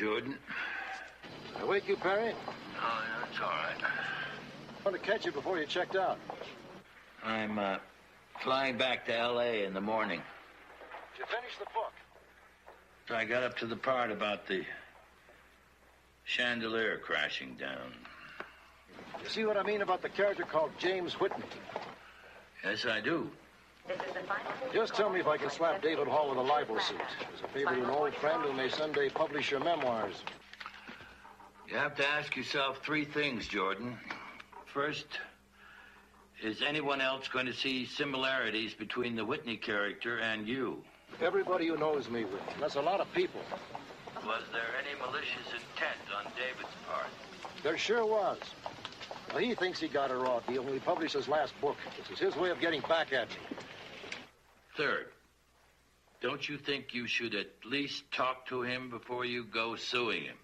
Jordan. I wake you, Perry? No, it's all right. I want to catch you before you checked out. I'm flying back to L.A. in the morning. Did you finish the book? So I got up to the part about the chandelier crashing down. You see what I mean about the character called James Whitney? Yes, I do. Just tell me if I can slap David Hall with a libel suit as a favor to an old friend who may someday publish your memoirs. You have to ask yourself three things, Jordan. First, is anyone else going to see similarities between the Whitney character and you? Everybody who knows me will. That's a lot of people. Was there any malicious intent on David's part? There sure was. Well, he thinks he got a raw deal when he published his last book. This is his way of getting back at me. Third, don't you think you should at least talk to him before you go suing him?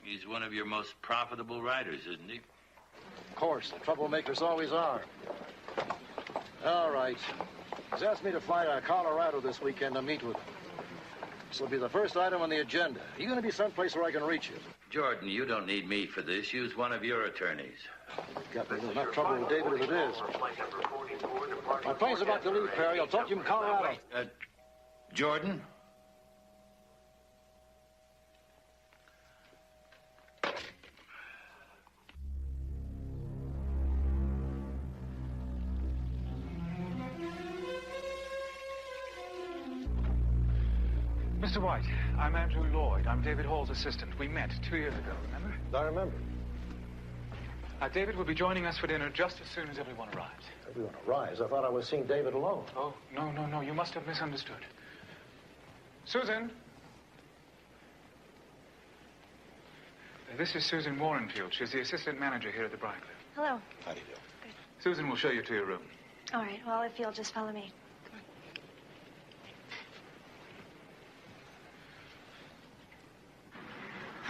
He's one of your most profitable writers, isn't he? Of course. The troublemakers always are. All right. He's asked me to fly to Colorado this weekend to meet with him. This will be the first item on the agenda. Are you going to be someplace where I can reach you? Jordan, you don't need me for this. Use one of your attorneys. You've got me in enough trouble with David as it is. My plane's about to leave, Perry. I'll talk to you in Colorado. Jordan? Mr. White, I'm Andrew Lloyd. I'm David Hall's assistant. We met 2 years ago, remember? I remember. David will be joining us for dinner just as soon as everyone arrives. Everyone arrives? I thought I was seeing David alone. Oh, no. You must have misunderstood. Susan? This is Susan Warrenfield. She's the assistant manager here at the Briarcliff. Hello. How do you do? Good. Susan will show you to your room. All right. Well, if you'll just follow me.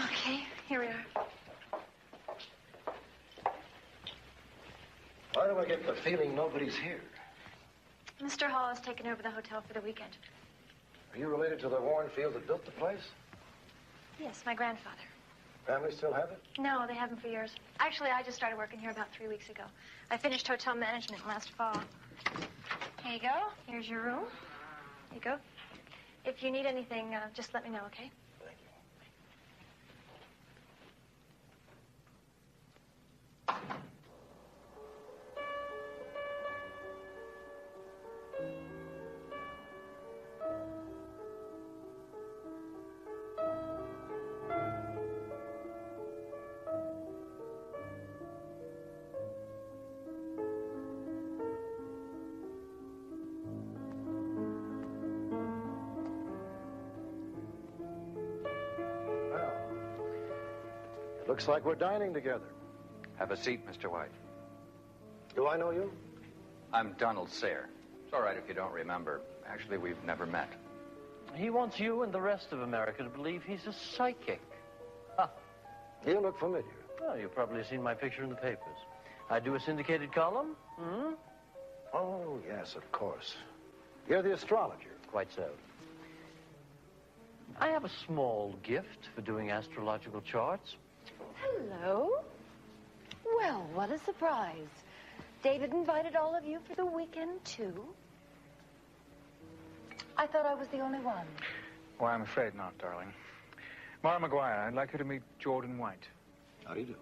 Okay, here we are. Why do I get the feeling nobody's here? Mr. Hall has taken over the hotel for the weekend. Are you related to the Warrenfield that built the place? Yes, my grandfather. Family still have it? No, they haven't for years. Actually, I just started working here about 3 weeks ago. I finished hotel management last fall. Here you go. Here's your room. Here you go. If you need anything, just let me know, okay? Thank you. Looks like we're dining together. Have a seat, Mr. White. Do I know you? I'm Donald Sayre. It's all right if you don't remember. Actually, we've never met. He wants you and the rest of America to believe he's a psychic. You look familiar. Well, you've probably seen my picture in the papers. I do a syndicated column. Hmm? Oh, yes, of course. You're the astrologer. Quite so. I have a small gift for doing astrological charts. Hello. Well, what a surprise. David invited all of you for the weekend, too. I thought I was the only one. Well, I'm afraid not, darling. Mara Maguire, I'd like you to meet Jordan White. How do you do?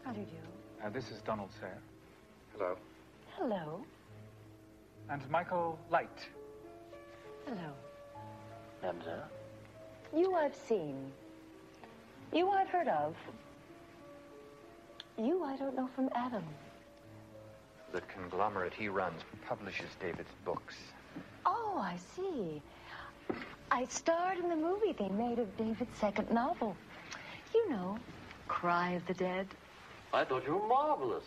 How do you do? This is Donald Sayre. Hello. Hello. And Michael Light. Hello. And, You I've seen. You I've heard of. You I don't know from Adam. The conglomerate he runs publishes David's books. Oh, I see. I starred in the movie they made of David's second novel. You know, Cry of the Dead. I thought you were marvelous.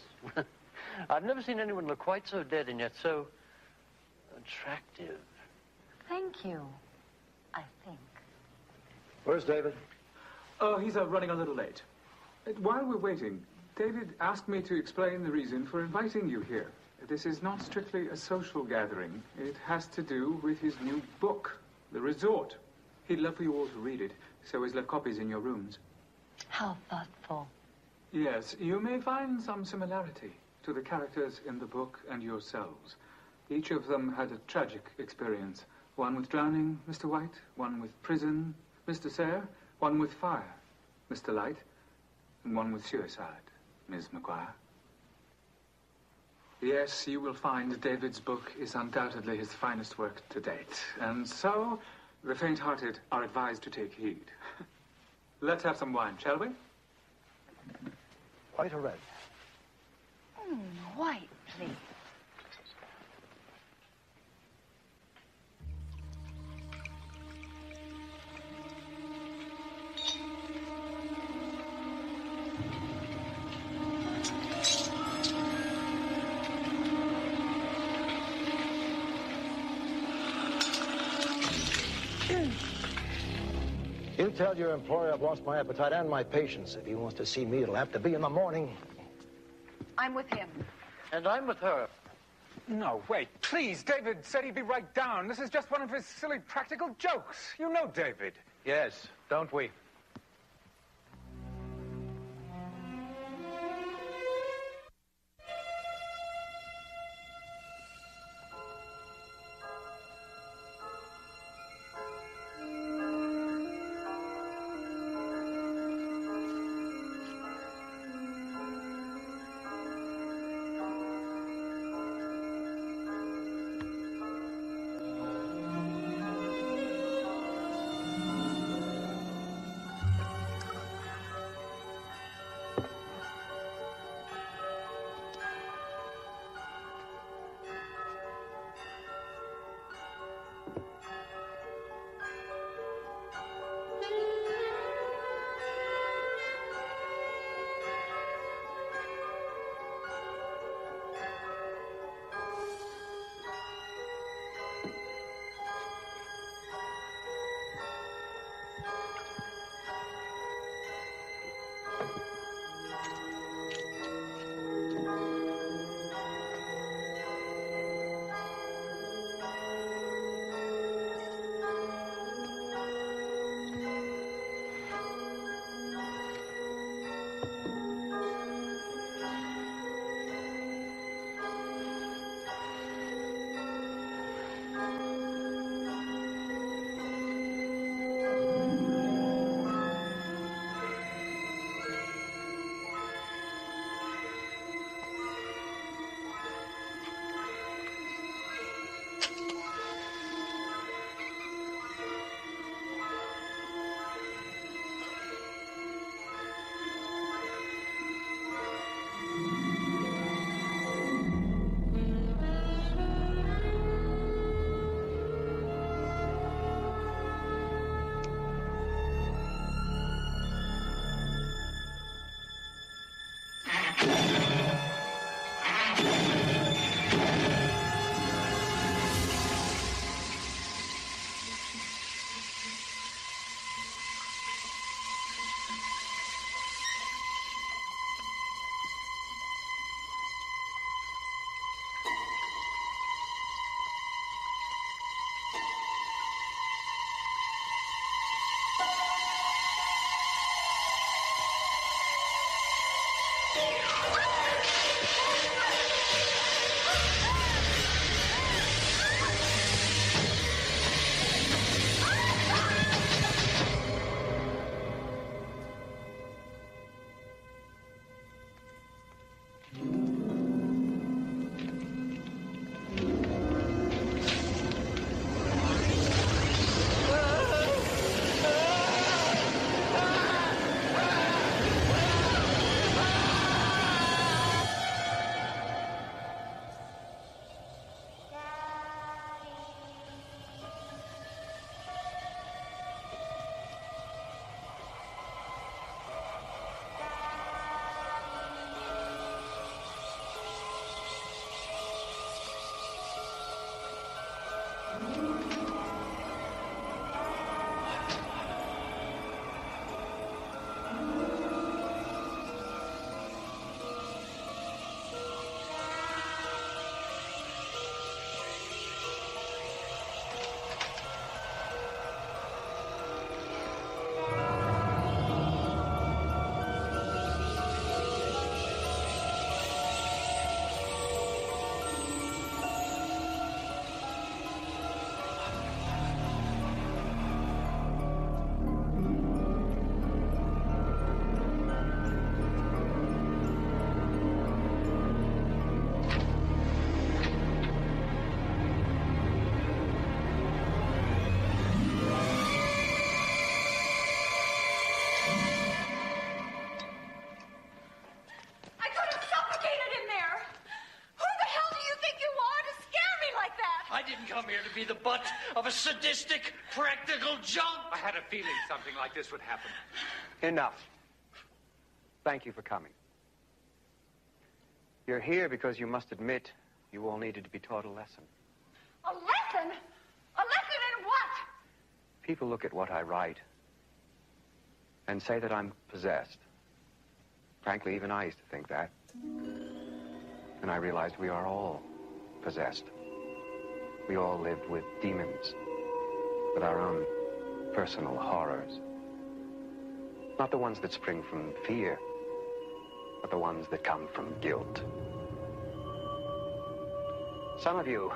I've never seen anyone look quite so dead and yet so attractive. Thank you, I think. Where's David? Oh, he's running a little late. While we're waiting, David asked me to explain the reason for inviting you here. This is not strictly a social gathering. It has to do with his new book, The Resort. He'd love for you all to read it, so he's left copies in your rooms. How thoughtful. Yes, you may find some similarity to the characters in the book and yourselves. Each of them had a tragic experience. One with drowning, Mr. White. One with prison, Mr. Sayre. One with fire, Mr. Light. And one with suicide, Ms. McGuire. Yes, you will find David's book is undoubtedly his finest work to date. And so, the faint-hearted are advised to take heed. Let's have some wine, shall we? White or red? White, please. You tell your employer I've lost my appetite and my patience. If he wants to see me, it'll have to be in the morning. I'm with him. And I'm with her. No, wait, please. David said he'd be right down. This is just one of his silly practical jokes. You know David. Yes, don't we? the butt of a sadistic, practical junk. I had a feeling something like this would happen. Enough. Thank you for coming. You're here because you must admit you all needed to be taught a lesson. A lesson? A lesson in what? People look at what I write and say that I'm possessed. Frankly, even I used to think that. And I realized we are all possessed. We all lived with demons, with our own personal horrors. Not the ones that spring from fear, but the ones that come from guilt. Some of you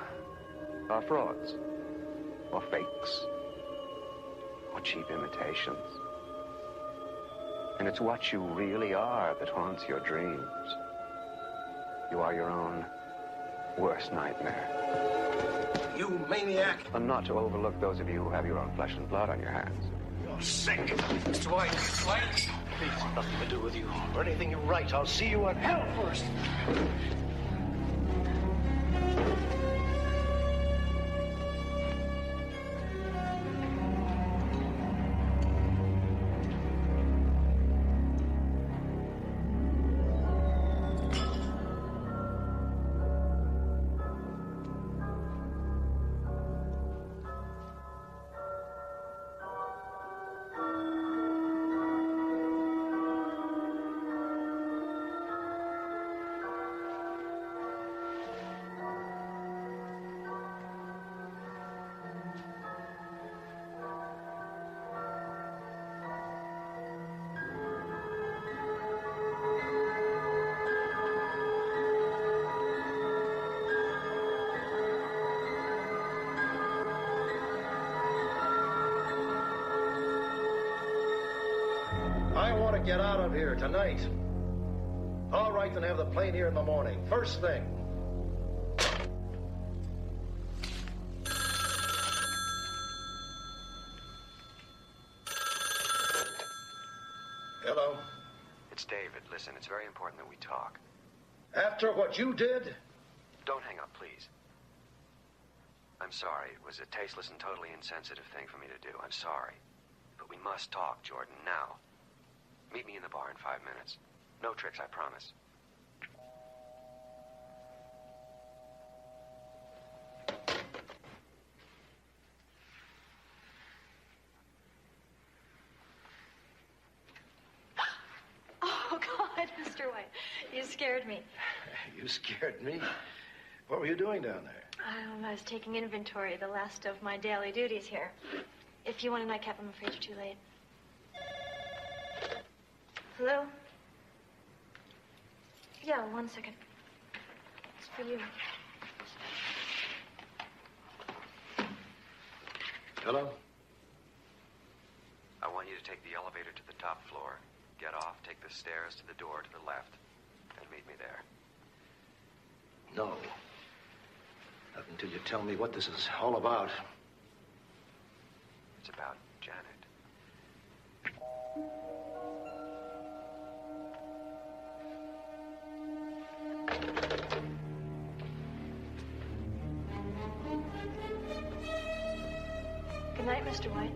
are frauds, or fakes, or cheap imitations. And it's what you really are that haunts your dreams. You are your own worst nightmare. You maniac! And not to overlook those of you who have your own flesh and blood on your hands. You're sick. Mr. White, Mr. White. Please, nothing to do with you. Or anything you write. I'll see you in hell first. I want to get out of here tonight. All right, then have the plane here in the morning. First thing. Hello? It's David. Listen, it's very important that we talk. After what you did? Don't hang up, please. I'm sorry. It was a tasteless and totally insensitive thing for me to do. I'm sorry. But we must talk, Jordan, now. Meet me in the bar in 5 minutes. No tricks, I promise. Oh, God, Mr. White, you scared me. You scared me. What were you doing down there? I was taking inventory, the last of my daily duties here. If you want a nightcap, I'm afraid you're too late. Hello? Yeah, 1 second. It's for you. Hello? I want you to take the elevator to the top floor. Get off, take the stairs to the door to the left, and meet me there. No. Not until you tell me what this is all about. It's about Janet. Good night, Mr. White.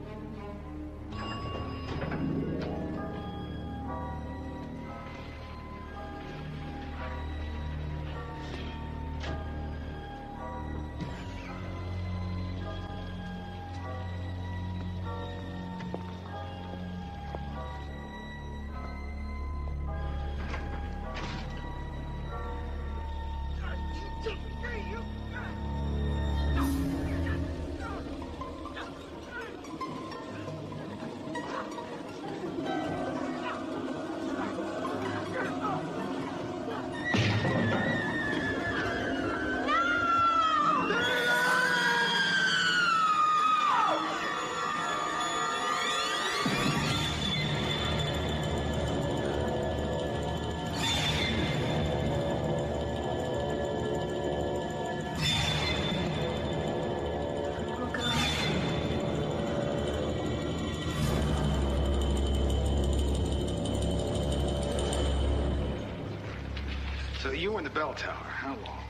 So you were in the bell tower. How long?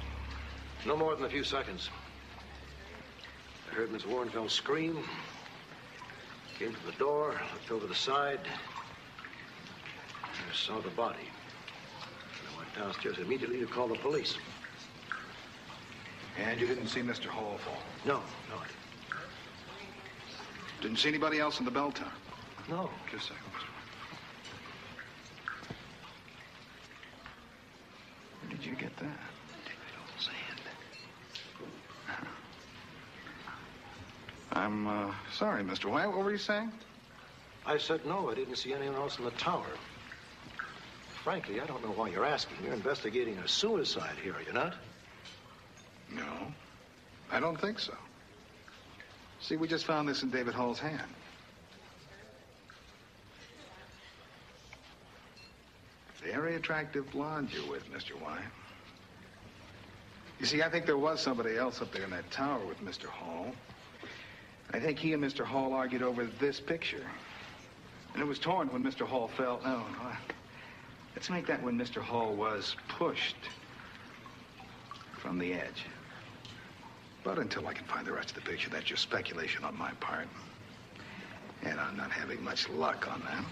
No more than a few seconds. Heard Miss Warrenfeld scream. Came to the door, looked over the side. I saw the body. I went downstairs immediately to call the police. And you didn't see Mr. Hall fall? No, no. Didn't see anybody else in the bell tower? No. Just a second, Mr. Where did you get that? David Hall's hand. I'm sorry, Mr. White. What were you saying? I said no, I didn't see anyone else in the tower. Frankly, I don't know why you're asking. You're investigating a suicide here, are you not? No, I don't think so. See, we just found this in David Hall's hand. Very attractive blonde you're with, Mr. White. You see, I think there was somebody else up there in that tower with Mr. Hall. I think he and Mr. Hall argued over this picture. And it was torn when Mr. Hall fell. No. Let's make that when Mr. Hall was pushed from the edge. But until I can find the rest of the picture, that's just speculation on my part. And I'm not having much luck on that.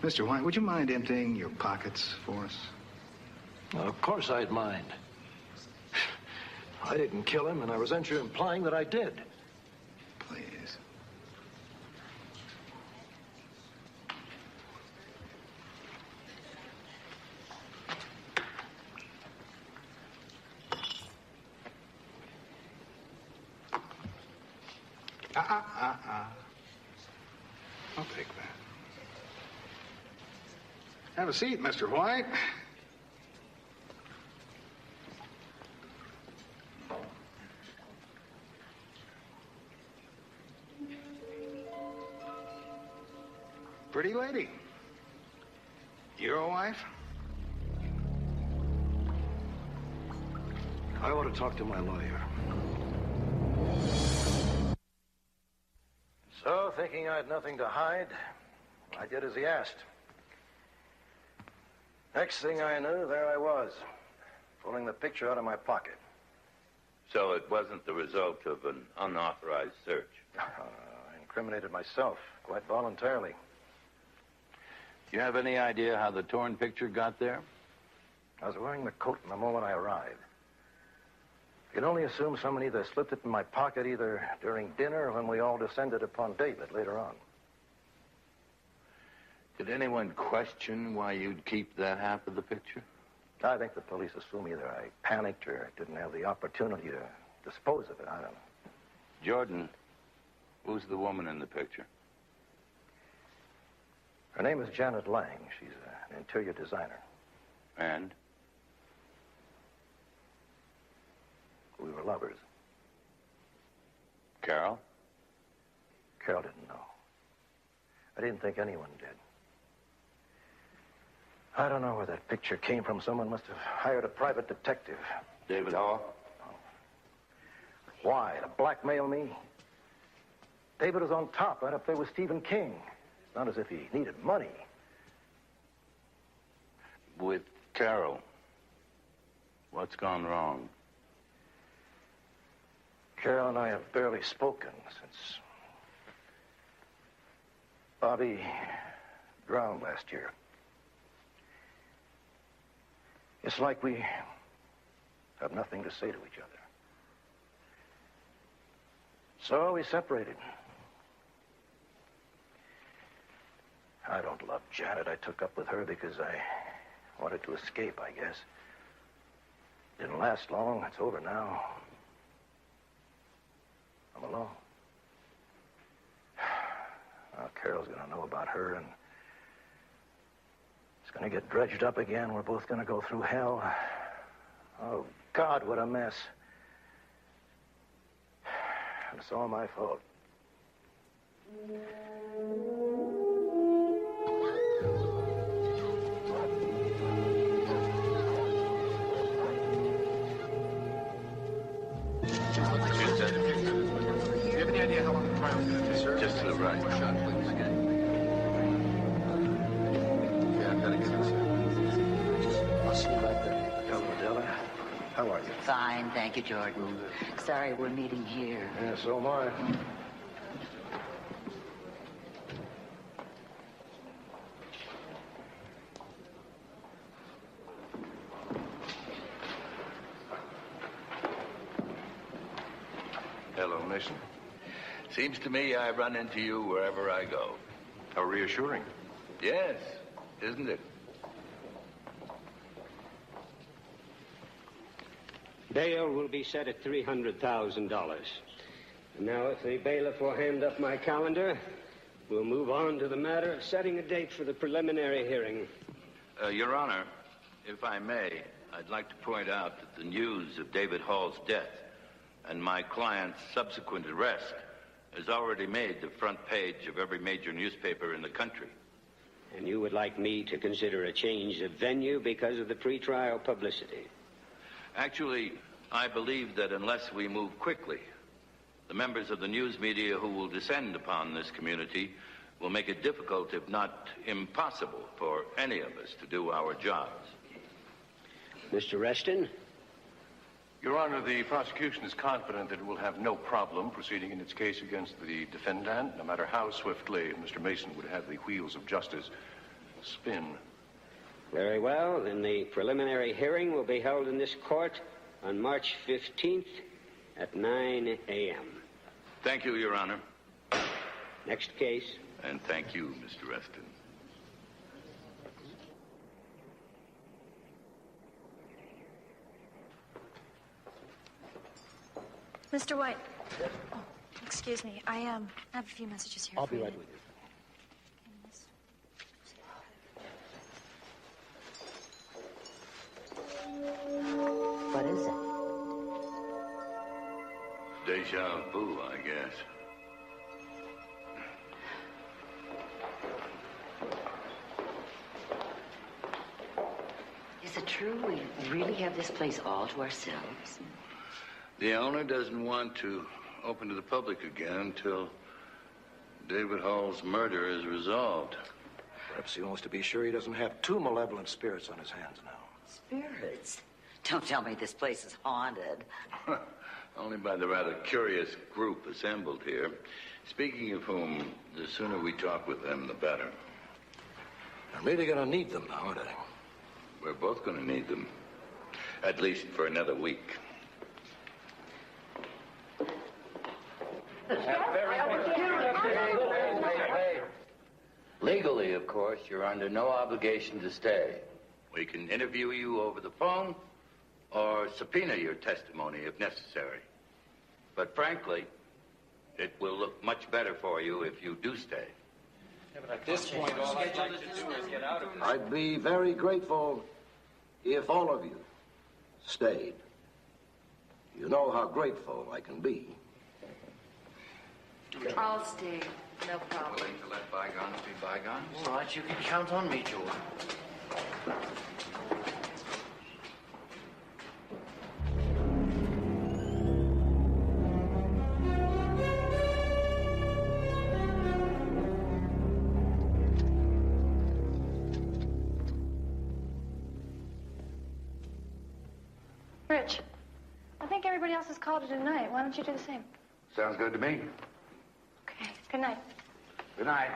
Mr. White, would you mind emptying your pockets for us? Well, of course I'd mind. I didn't kill him, and I resent you implying that I did. Please. I'll take that. Have a seat, Mr. White. Pretty lady. Your wife? I want to talk to my lawyer. So, thinking I had nothing to hide, I did as he asked. Next thing I knew, there I was, pulling the picture out of my pocket. So it wasn't the result of an unauthorized search? I incriminated myself, quite voluntarily. Do you have any idea how the torn picture got there? I was wearing the coat the moment I arrived. You can only assume someone either slipped it in my pocket either during dinner or when we all descended upon David later on. Did anyone question why you'd keep that half of the picture? I think the police assume either I panicked or didn't have the opportunity to dispose of it. I don't know. Jordan, who's the woman in the picture? Her name is Janet Lang. She's an interior designer. And? We were lovers. Carol? Carol didn't know. I didn't think anyone did. I don't know where that picture came from. Someone must have hired a private detective. David Hall? Why? To blackmail me? David was on top, right up there with Stephen King. It's not as if he needed money. With Carol, what's gone wrong? Carol and I have barely spoken since Bobby drowned last year. It's like we have nothing to say to each other. So we separated. I don't love Janet. I took up with her because I wanted to escape, I guess. Didn't last long. It's over now. I'm alone. Now, Carol's going to know about her, and it's going to get dredged up again. We're both going to go through hell. Oh, God, what a mess. And it's all my fault. Just to the right. Yeah, I've got to get this. I'll see you back there. Tell Medella. How are you? Fine, thank you, Jordan. Sorry we're meeting here. Yeah, so am I. Hello, Mason. Seems to me I run into you wherever I go. How reassuring. Yes, isn't it? Bail will be set at $300,000. And now, if the bailiff will hand up my calendar, we'll move on to the matter of setting a date for the preliminary hearing. Your Honor, if I may, I'd like to point out that the news of David Hall's death and my client's subsequent arrest has already made the front page of every major newspaper in the country. And you would like me to consider a change of venue because of the pretrial publicity? Actually, I believe that unless we move quickly, the members of the news media who will descend upon this community will make it difficult, if not impossible, for any of us to do our jobs. Mr. Reston? Your Honor, the prosecution is confident that it will have no problem proceeding in its case against the defendant, no matter how swiftly Mr. Mason would have the wheels of justice spin. Very well. Then the preliminary hearing will be held in this court on March 15th at 9 a.m. Thank you, Your Honor. Next case. And thank you, Mr. Reston. Mr. White. Oh, excuse me. I have a few messages here. I'll for be you. right with you. What is it? Deja vu, I guess. Is it true we really have this place all to ourselves? The owner doesn't want to open to the public again until David Hall's murder is resolved. Perhaps he wants to be sure he doesn't have two malevolent spirits on his hands now. Spirits? Don't tell me this place is haunted. Only by the rather curious group assembled here. Speaking of whom, the sooner we talk with them, the better. I'm really going to need them now, aren't I? We're both going to need them. At least for another week. Legally, of course, you're under no obligation to stay. We can interview you over the phone or subpoena your testimony if necessary. But frankly, it will look much better for you if you do stay. At this point, all I'd like to do is get out of here. I'd be very grateful if all of you stayed. You know how grateful I can be. I'll stay. No problem. Willing to let bygones be bygones? All right, you can count on me, Jordan. Rich, I think everybody else has called it a night. Why don't you do the same? Sounds good to me. Okay, good night. Good night.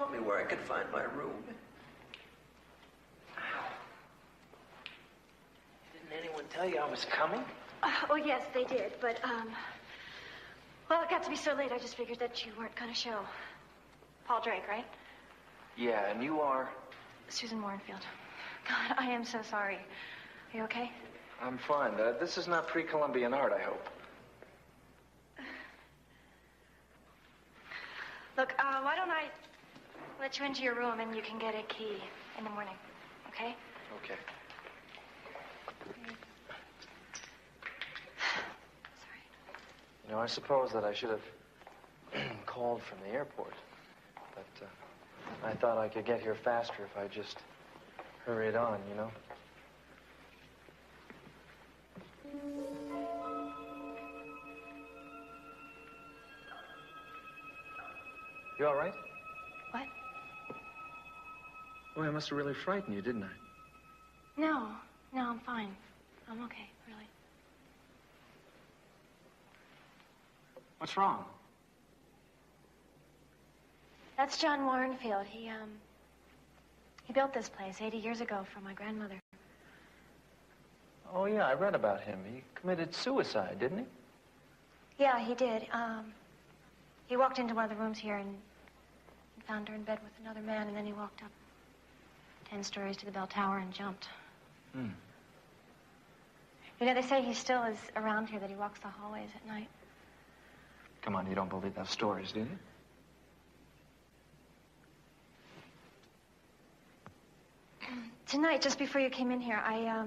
told me where I could find my room. Didn't anyone tell you I was coming? Oh, yes, they did, but, well, it got to be so late, I just figured that you weren't gonna show. Paul Drake, right? Yeah, and you are? Susan Warrenfield. God, I am so sorry. Are you okay? I'm fine. This is not pre-Columbian art, I hope. Look, why don't I let you into your room and you can get a key in the morning, okay? Okay. You know, I suppose that I should have called from the airport. But I thought I could get here faster if I just hurried on, you know? You all right? What? Boy, I must have really frightened you, didn't I? No, I'm fine. I'm okay, really. What's wrong? That's John Warrenfield. He built this place 80 years ago for my grandmother. Oh, yeah, I read about him. He committed suicide, didn't he? Yeah, he did. He walked into one of the rooms here and found her in bed with another man, and then he walked up 10 stories to the bell tower and jumped. Hmm. You know, they say he still is around here, that he walks the hallways at night. Come on, you don't believe those stories, do you? Tonight, just before you came in here, I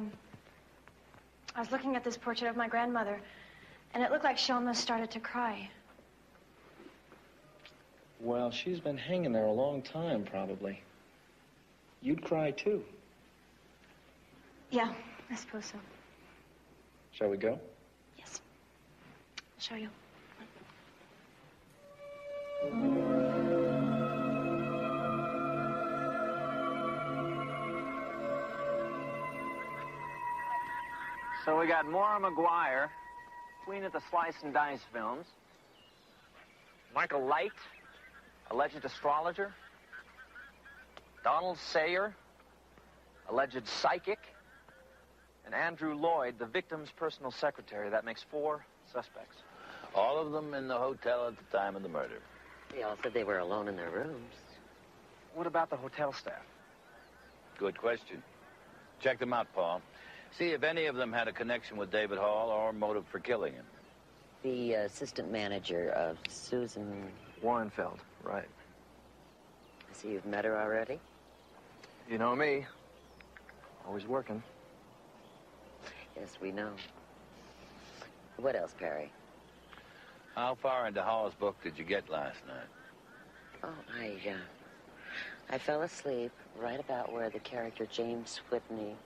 was looking at this portrait of my grandmother, and it looked like she almost started to cry. Well, she's been hanging there a long time, probably. You'd cry, too. Yeah, I suppose so. Shall we go? Yes. I'll show you. So we got Maura McGuire, queen of the slice and dice films. Michael Light, alleged astrologer. Donald Sayer, alleged psychic. And Andrew Lloyd, the victim's personal secretary. That makes 4 suspects. All of them in the hotel at the time of the murder. They all said they were alone in their rooms. What about the hotel staff? Good question. Check them out, Paul. See if any of them had a connection with David Hall or motive for killing him. The assistant manager of Susan Warrenfield, right. I see you've met her already. You know me. Always working. Yes, we know. What else, Perry? How far into Hall's book did you get last night? Oh, I fell asleep right about where the character James Whitney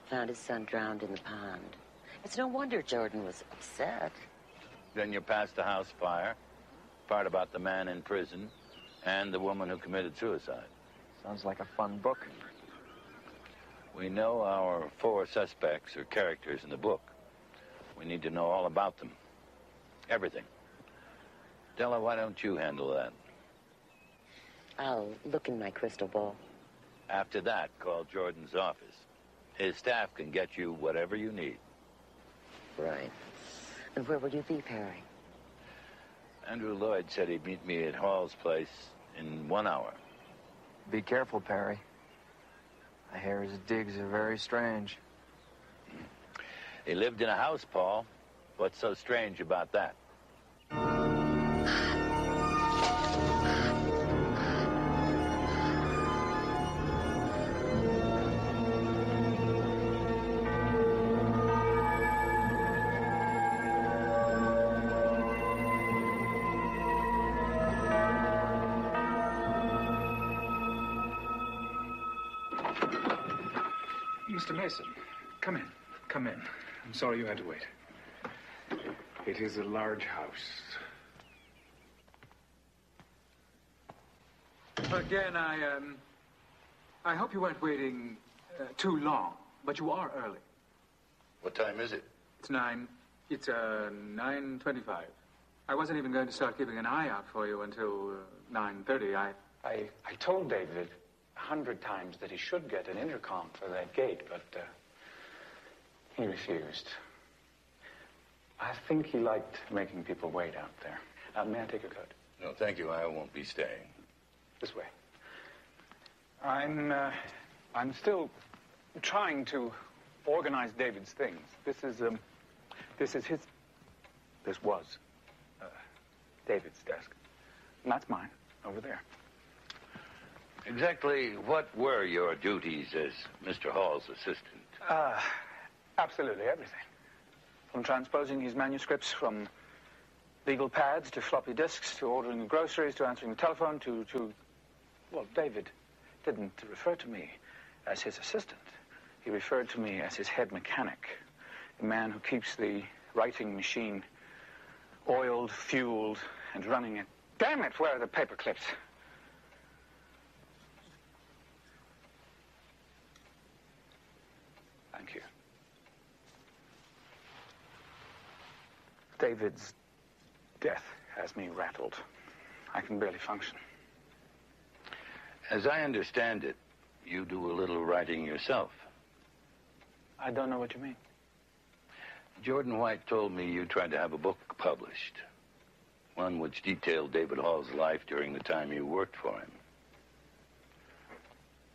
found his son drowned in the pond. It's no wonder Jordan was upset. Then you're past the house fire, part about the man in prison, and the woman who committed suicide. Sounds like a fun book. We know our 4 suspects or characters in the book. We need to know all about them. Everything. Della, why don't you handle that? I'll look in my crystal ball. After that, call Jordan's office. His staff can get you whatever you need. Right. And where will you be, Perry? Andrew Lloyd said he'd meet me at Hall's place in 1 hour. Be careful, Perry. I hear his digs are very strange. He lived in a house, Paul. What's so strange about that? Mr. Mason, come in. Come in. I'm sorry you had to wait. It is a large house. Again, I hope you weren't waiting too long, but you are early. What time is it? It's 9:25. I wasn't even going to start keeping an eye out for you until 9:30. I told David 100 times that he should get an intercom for that gate, but he refused. I think he liked making people wait out there. May I take your coat? No, thank you. I won't be staying. This way. I'm still trying to organize David's things. This was David's desk. And that's mine, over there. Exactly what were your duties as Mr. Hall's assistant? Absolutely everything. From transposing his manuscripts from legal pads to floppy disks to ordering the groceries to answering the telephone to well, David didn't refer to me as his assistant. He referred to me as his head mechanic, the man who keeps the writing machine oiled, fueled, and running it. Damn it, where are the paper clips? Thank you. David's death has me rattled. I can barely function. As I understand it, you do a little writing yourself. I don't know what you mean. Jordan White told me you tried to have a book published. One which detailed David Hall's life during the time you worked for him.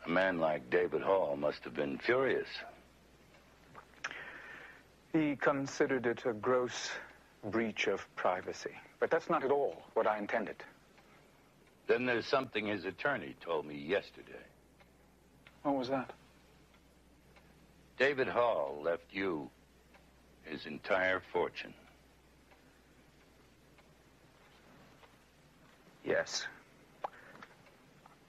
A man like David Hall must have been furious. He considered it a gross breach of privacy. But that's not at all what I intended. Then there's something his attorney told me yesterday. What was that? David Hall left you his entire fortune. Yes.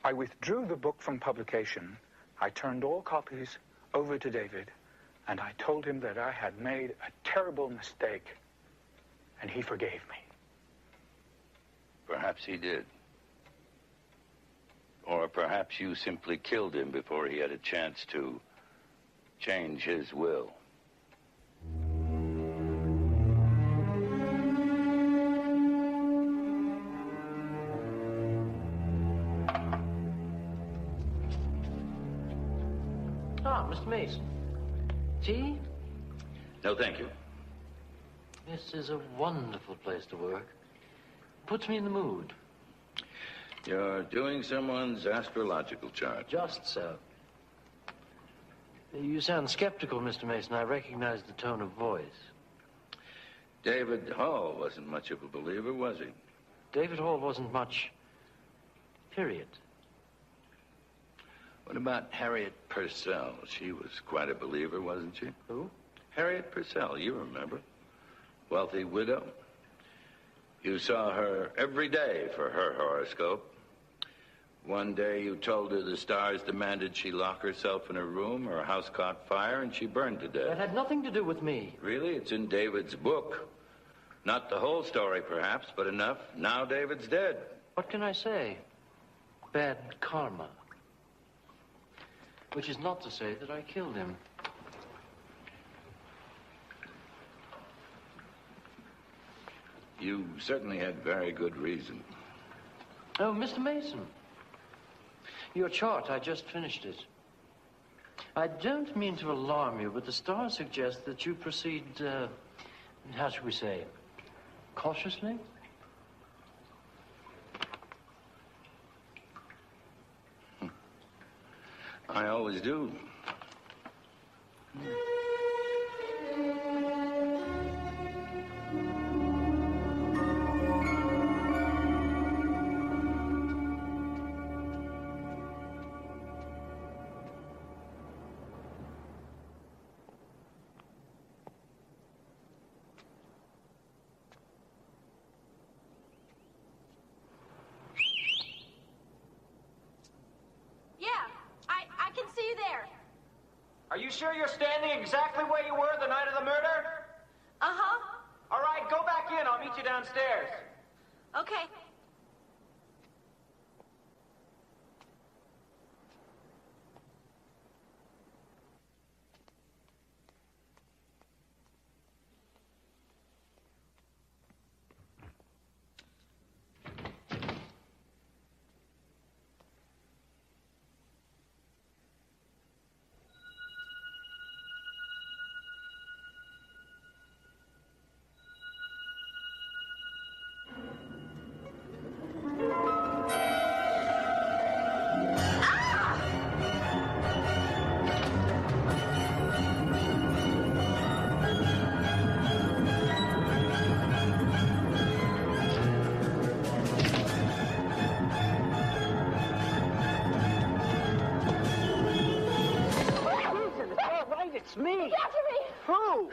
I withdrew the book from publication. I turned all copies over to David, and I told him that I had made a terrible mistake, and he forgave me. Perhaps he did. Or perhaps you simply killed him before he had a chance to change his will. Ah, Mr. Mason. Tea? No, thank you. This is a wonderful place to work. Puts me in the mood. You're doing someone's astrological chart. Just so. You sound skeptical, Mr. Mason. I recognize the tone of voice. David Hall wasn't much of a believer, was he? David Hall wasn't much, period. What about Harriet Purcell? She was quite a believer, wasn't she? Who? Harriet Purcell, you remember. Wealthy widow. You saw her every day for her horoscope. One day you told her the stars demanded she lock herself in her room, her house caught fire, and she burned to death. That had nothing to do with me. Really? It's in David's book. Not the whole story, perhaps, but enough. Now David's dead. What can I say? Bad karma. Which is not to say that I killed him. You certainly had very good reason. Oh, Mr. Mason. Your chart, I just finished it. I don't mean to alarm you, but the stars suggest that you proceed, how should we say, cautiously? I always do. Are you sure you're standing exactly where you were the night of the murder? Uh-huh. All right, go back in. I'll meet you downstairs. Okay. It's me. He's after me. Who?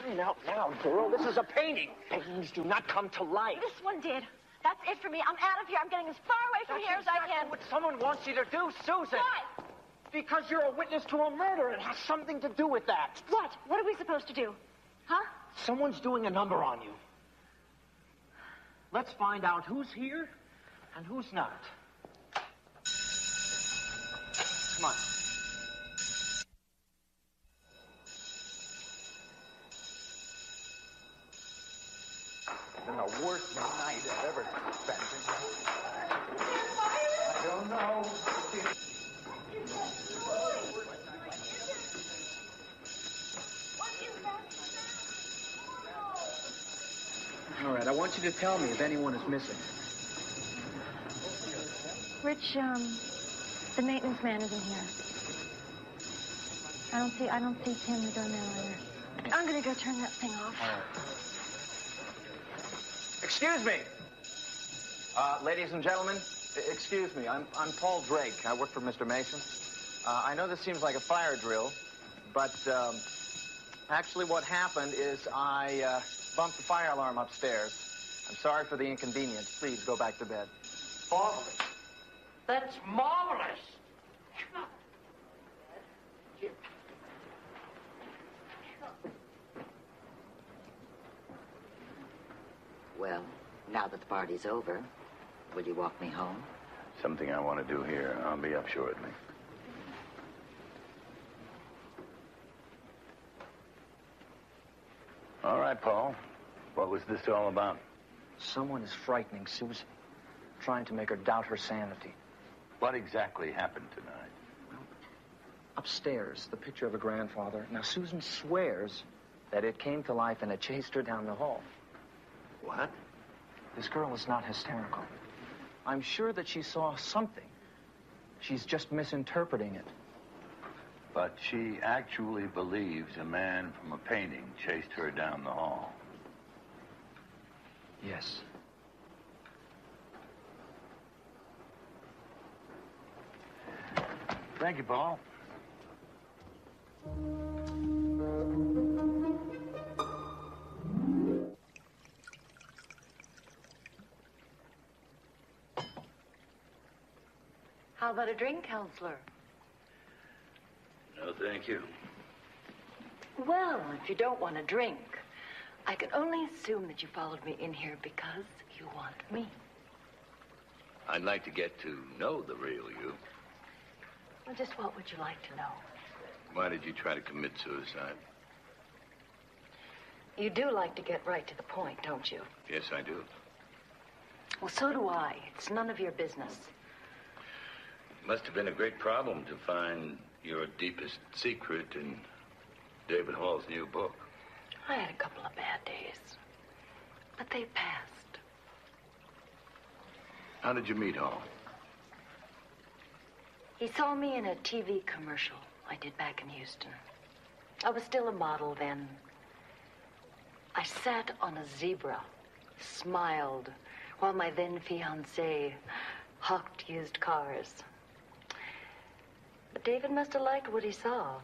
Crying out loud, girl. This is a painting. Paintings do not come to life. This one did. That's it for me. I'm out of here. I'm getting as far away from here as I can. What someone wants you to do, Susan. Why? Because you're a witness to a murder. It has something to do with that. What? What are we supposed to do? Huh? Someone's doing a number on you. Let's find out who's here and who's not. Come on. It's been the worst night I've ever spent. I don't know. All right, I want you to tell me if anyone is missing. Rich, the maintenance man isn't here. I don't see Tim, the doorman, either. I'm gonna go turn that thing off. All right. Excuse me. Ladies and gentlemen, excuse me. I'm Paul Drake. I work for Mr. Mason. I know this seems like a fire drill, but actually what happened is I bumped the fire alarm upstairs. I'm sorry for the inconvenience. Please go back to bed. Marvelous. That's marvelous. Well, now that the party's over, will you walk me home? Something I want to do here. I'll be up shortly. All right, Paul. What was this all about? Someone is frightening Susan, trying to make her doubt her sanity. What exactly happened tonight? Upstairs, the picture of her grandfather. Now, Susan swears that it came to life and it chased her down the hall. What? This girl is not hysterical. I'm sure that she saw something. She's just misinterpreting it. But she actually believes a man from a painting chased her down the hall. Yes. Thank you, Paul. How about a drink, counselor? No, thank you. Well, if you don't want a drink, I can only assume that you followed me in here because you want me. I'd like to get to know the real you. Well, just what would you like to know? Why did you try to commit suicide? You do like to get right to the point, don't you? Yes, I do. Well, so do I. It's none of your business. Must have been a great problem to find your deepest secret in David Hall's new book. I had a couple of bad days, but they passed. How did you meet Hall? He saw me in a TV commercial I did back in Houston. I was still a model then. I sat on a zebra, smiled, while my then fiancé hawked used cars. But David must have liked what he saw.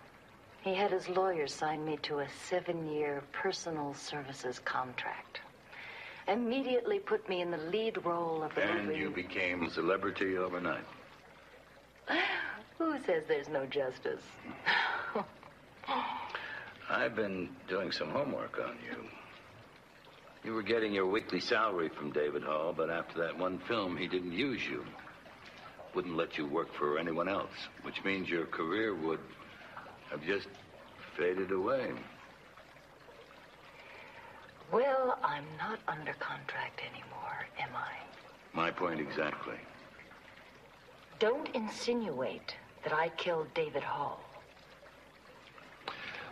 He had his lawyer sign me to a 7-year personal services contract. Immediately put me in the lead role of the movie. And you became a celebrity overnight. Who says there's no justice? I've been doing some homework on you. You were getting your weekly salary from David Hall, but after that one film, he didn't use you. Wouldn't let you work for anyone else, which means your career would have just faded away. Well, I'm not under contract anymore, am I? My point exactly. Don't insinuate that I killed David Hall.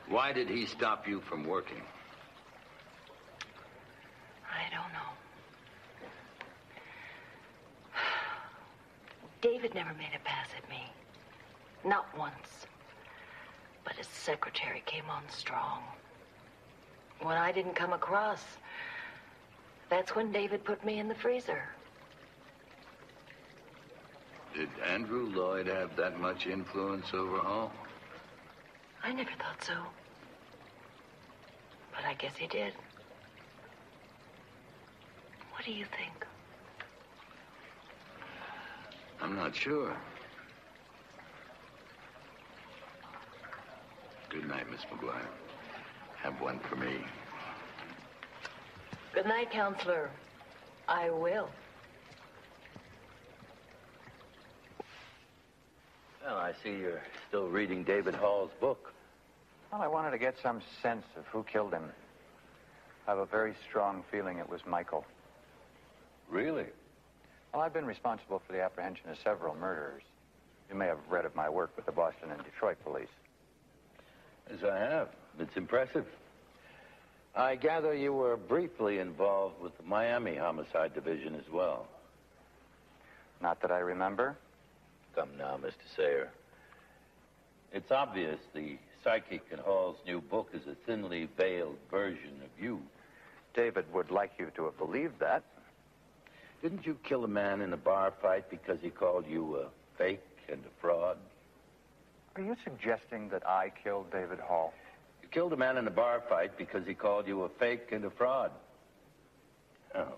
Why did he stop you from working? I don't know. David never made a pass at me. Not once. But his secretary came on strong. When I didn't come across, that's when David put me in the freezer. Did Andrew Lloyd have that much influence over Hall? I never thought so. But I guess he did. What do you think? I'm not sure. Good night, Miss McGuire. Have one for me. Good night, Counselor. I will. Well, I see you're still reading David Hall's book. Well, I wanted to get some sense of who killed him. I have a very strong feeling it was Michael. Really? Well, I've been responsible for the apprehension of several murderers. You may have read of my work with the Boston and Detroit police. Yes, I have. It's impressive. I gather you were briefly involved with the Miami Homicide Division as well. Not that I remember. Come now, Mr. Sayer. It's obvious the psychic in Hall's new book is a thinly veiled version of you. David would like you to have believed that. Didn't you kill a man in a bar fight because he called you a fake and a fraud? Are you suggesting that I killed David Hall? You killed a man in a bar fight because he called you a fake and a fraud. Oh.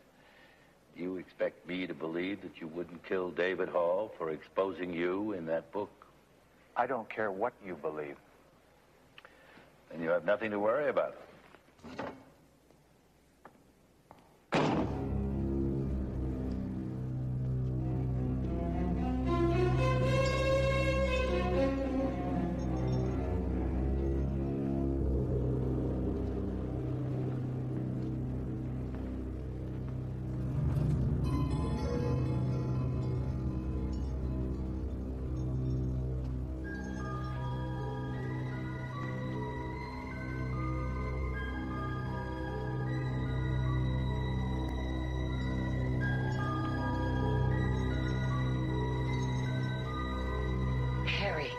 Do you expect me to believe that you wouldn't kill David Hall for exposing you in that book? I don't care what you believe. Then you have nothing to worry about. Harry.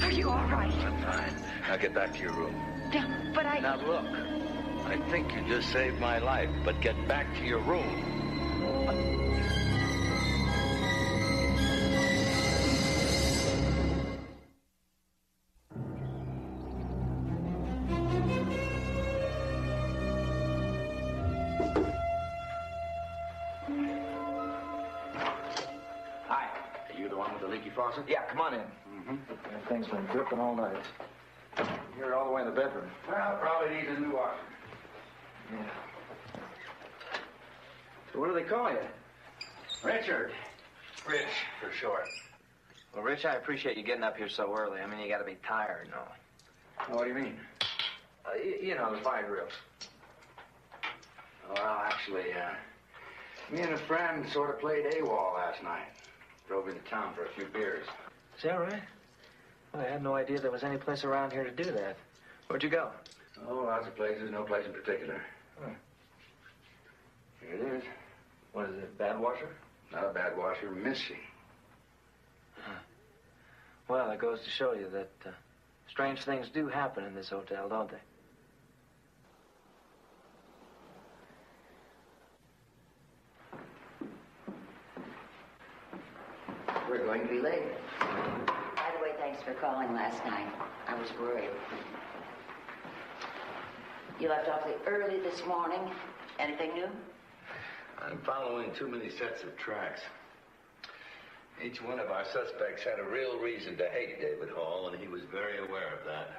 Are you all right? I'm fine. Now get back to your room. Yeah, but I... Now look, I think you just saved my life, but get back to your room. Hi. Are you the one with the leaky faucet? Yeah, come on in. That thing's been dripping all night. You're all the way in the bedroom. Well, probably needs a new washer. Yeah. So what do they call you? Richard. Rich, for short. Well, Rich, I appreciate you getting up here so early. I mean, you got to be tired and all. What do you mean? You know, the fire drill. Well, actually, me and a friend sort of played AWOL last night. Drove into town for a few beers. Is that right? Well, I had no idea there was any place around here to do that. Where'd you go? Oh, lots of places, no place in particular. Huh. Here it is. What is it, bad washer? Not a bad washer, missing. Well, it goes to show you that strange things do happen in this hotel, don't they? We're going to be late. By the way, thanks for calling last night. I was worried. You left awfully early this morning. Anything new? I'm following too many sets of tracks. Each one of our suspects had a real reason to hate David Hall, and he was very aware of that.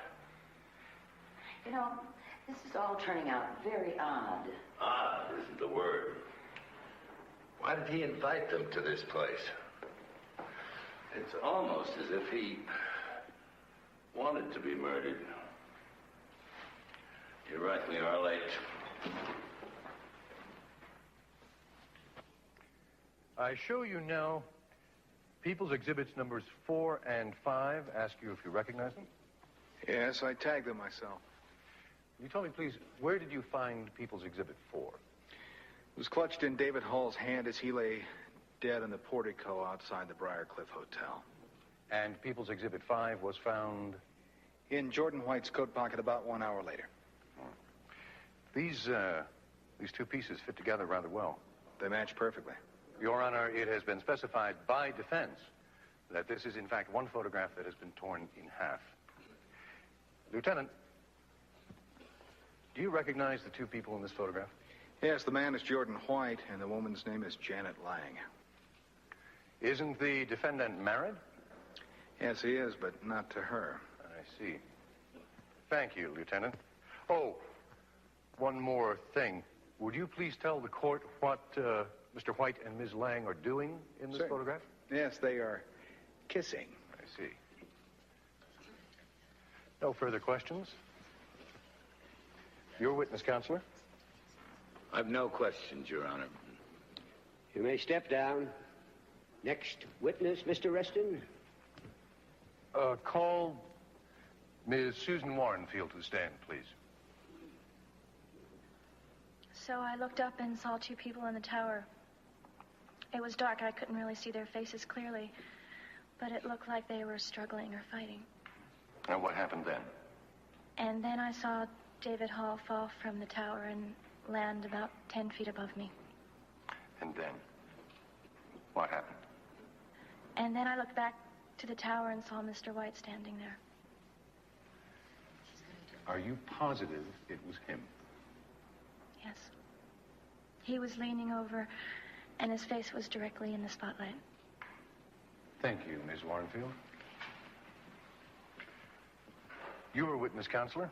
You know, this is all turning out very odd. Odd isn't the word. Why did he invite them to this place? It's almost as if he wanted to be murdered. You're right, we are late. I show you now People's Exhibits numbers 4 and 5. Ask you if you recognize them. Yes, I tagged them myself. Will you tell me, please, where did you find People's Exhibit 4? It was clutched in David Hall's hand as he lay dead in the portico outside the Briarcliff Hotel. And People's Exhibit 5 was found? In Jordan White's coat pocket about 1 hour later. These two pieces fit together rather well. They match perfectly. Your Honor, it has been specified by defense that this is, in fact, one photograph that has been torn in half. Lieutenant, do you recognize the two people in this photograph? Yes, the man is Jordan White, and the woman's name is Janet Lang. Isn't the defendant married? Yes, he is, but not to her. I see. Thank you, Lieutenant. Oh, one more thing. Would you please tell the court what Mr. White and Ms. Lang are doing in this photograph? Yes, they are kissing. I see. No further questions? Your witness, Counselor? I've no questions, Your Honor. You may step down. Next witness, Mr. Reston. Call Ms. Susan Warrenfield to the stand, please. So I looked up and saw two people in the tower. It was dark. I couldn't really see their faces clearly, but it looked like they were struggling or fighting. And what happened then? And then I saw David Hall fall from the tower and land about 10 feet above me. And then? What happened? And then I looked back to the tower and saw Mr. White standing there. Are you positive it was him? Yes. He was leaning over, and his face was directly in the spotlight. Thank you, Ms. Warrenfield. Your witness, Counselor.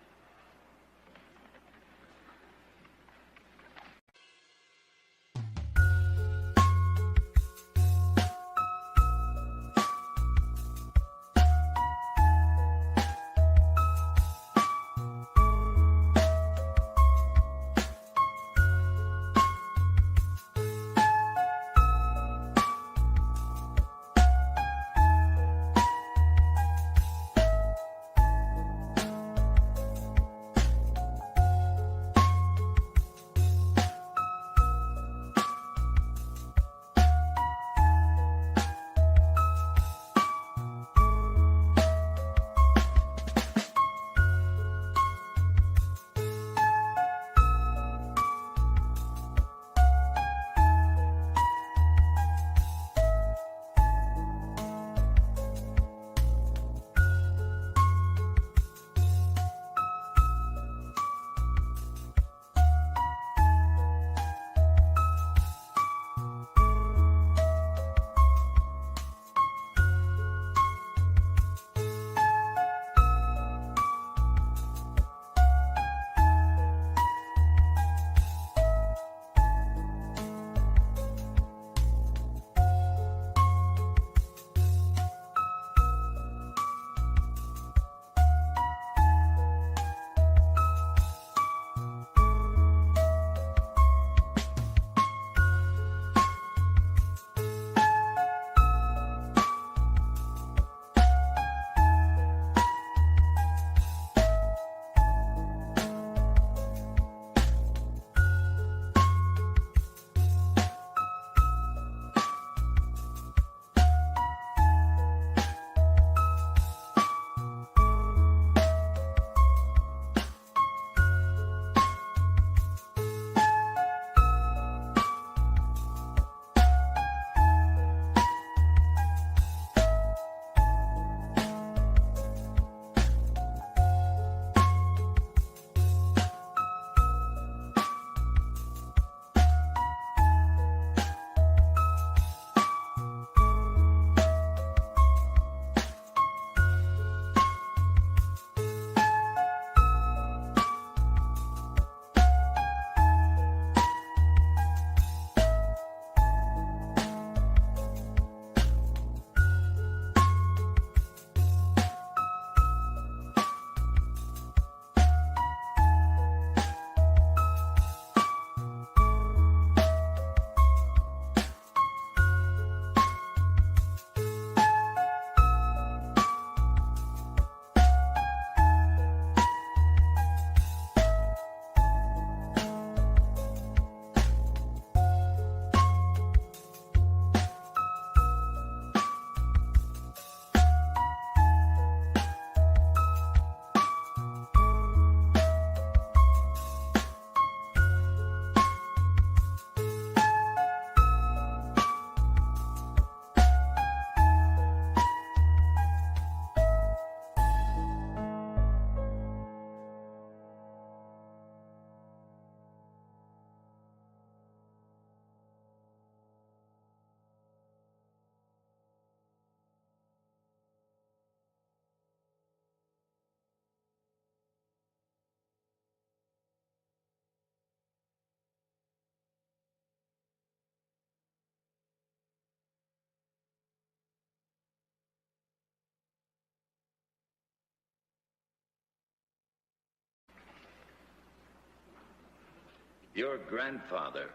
Your grandfather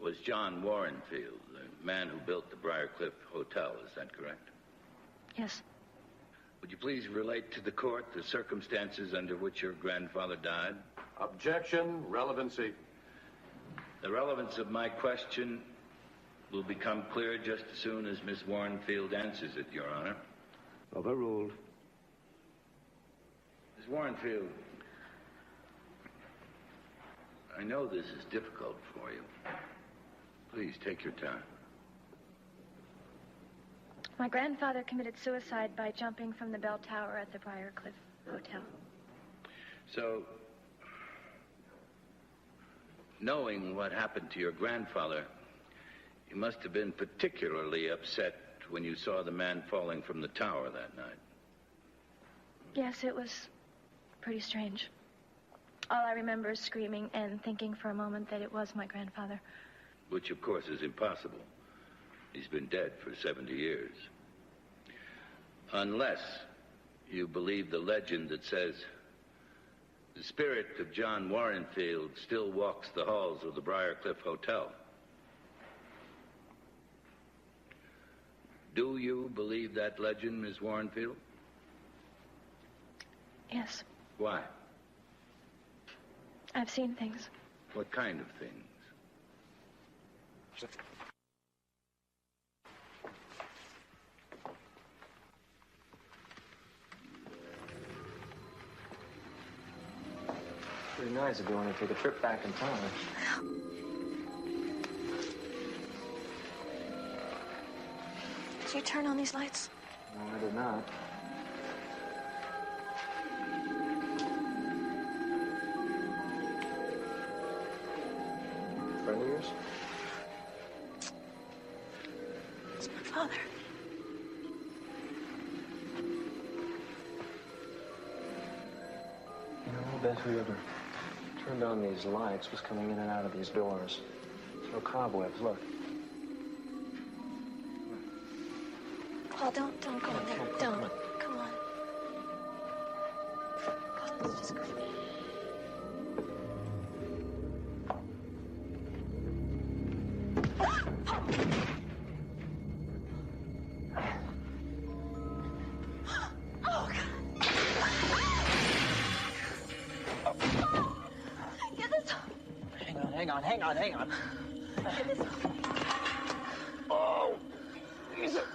was John Warrenfield, the man who built the Briarcliff Hotel. Is that correct? Yes. Would you please relate to the court the circumstances under which your grandfather died? Objection. Relevancy. The relevance of my question will become clear just as soon as Miss Warrenfield answers it, Your Honor. Overruled. Miss Warrenfield, I know this is difficult for you. Please take your time. My grandfather committed suicide by jumping from the bell tower at the Briarcliff Hotel. So, knowing what happened to your grandfather, you must have been particularly upset when you saw the man falling from the tower that night. Yes, it was pretty strange. All I remember is screaming and thinking for a moment that it was my grandfather. Which, of course, is impossible. He's been dead for 70 years. Unless you believe the legend that says the spirit of John Warrenfield still walks the halls of the Briarcliff Hotel. Do you believe that legend, Miss Warrenfield? Yes. Why? I've seen things. What kind of things? Pretty nice if you want to take a trip back in time. Did you turn on these lights? No, I did not. Friend of yours? It's my father. You know, I bet whoever turned on these lights was coming in and out of these doors. No cobwebs, look. Paul, don't go in there. Don't. Come on. God, let's just go. Oh, God. Get this off. Hang on. Get this off. Oh, these are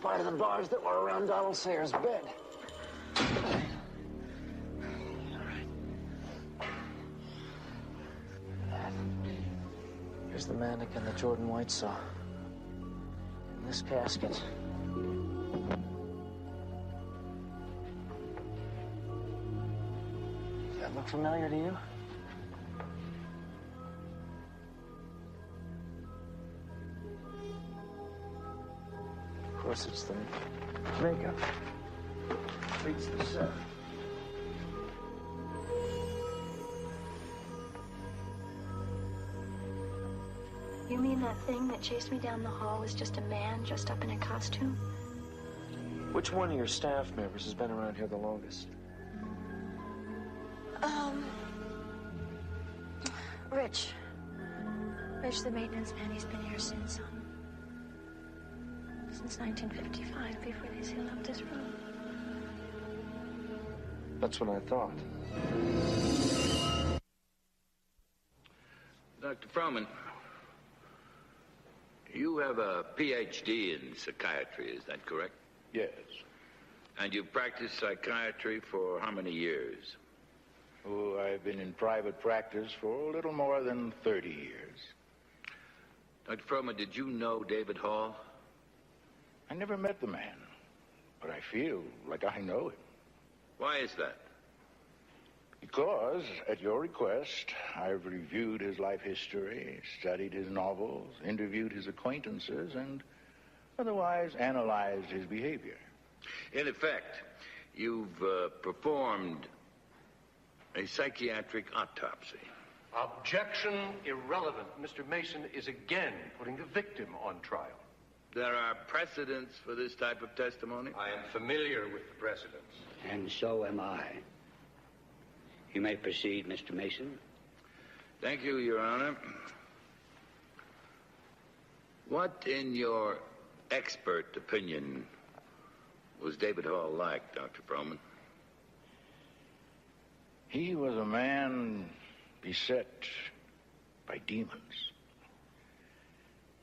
part of the bars that were around Donald Sayers' bed. Here's the mannequin that Jordan White saw. In this casket. Does that look familiar to you? Of course, it's the makeup. Beats the set. You mean that thing that chased me down the hall was just a man dressed up in a costume? Which one of your staff members has been around here the longest? Rich. Rich, the maintenance man. He's been here since 1955, before they sealed up this room. That's what I thought. Dr. Froman, you have a PhD in psychiatry, is that correct? Yes. And you've practiced psychiatry for how many years? Oh, I've been in private practice for a little more than 30 years. Dr. Froman, did you know David Hall? I never met the man, but I feel like I know him. Why is that? Because, at your request, I've reviewed his life history, studied his novels, interviewed his acquaintances, and otherwise analyzed his behavior. In effect, you've performed a psychiatric autopsy. Objection irrelevant. Mr. Mason is again putting the victim on trial. There are precedents for this type of testimony? I am familiar with the precedents. And so am I. You may proceed, Mr. Mason. Thank you, Your Honor. What, in your expert opinion, was David Hall like, Dr. Froman? He was a man beset by demons,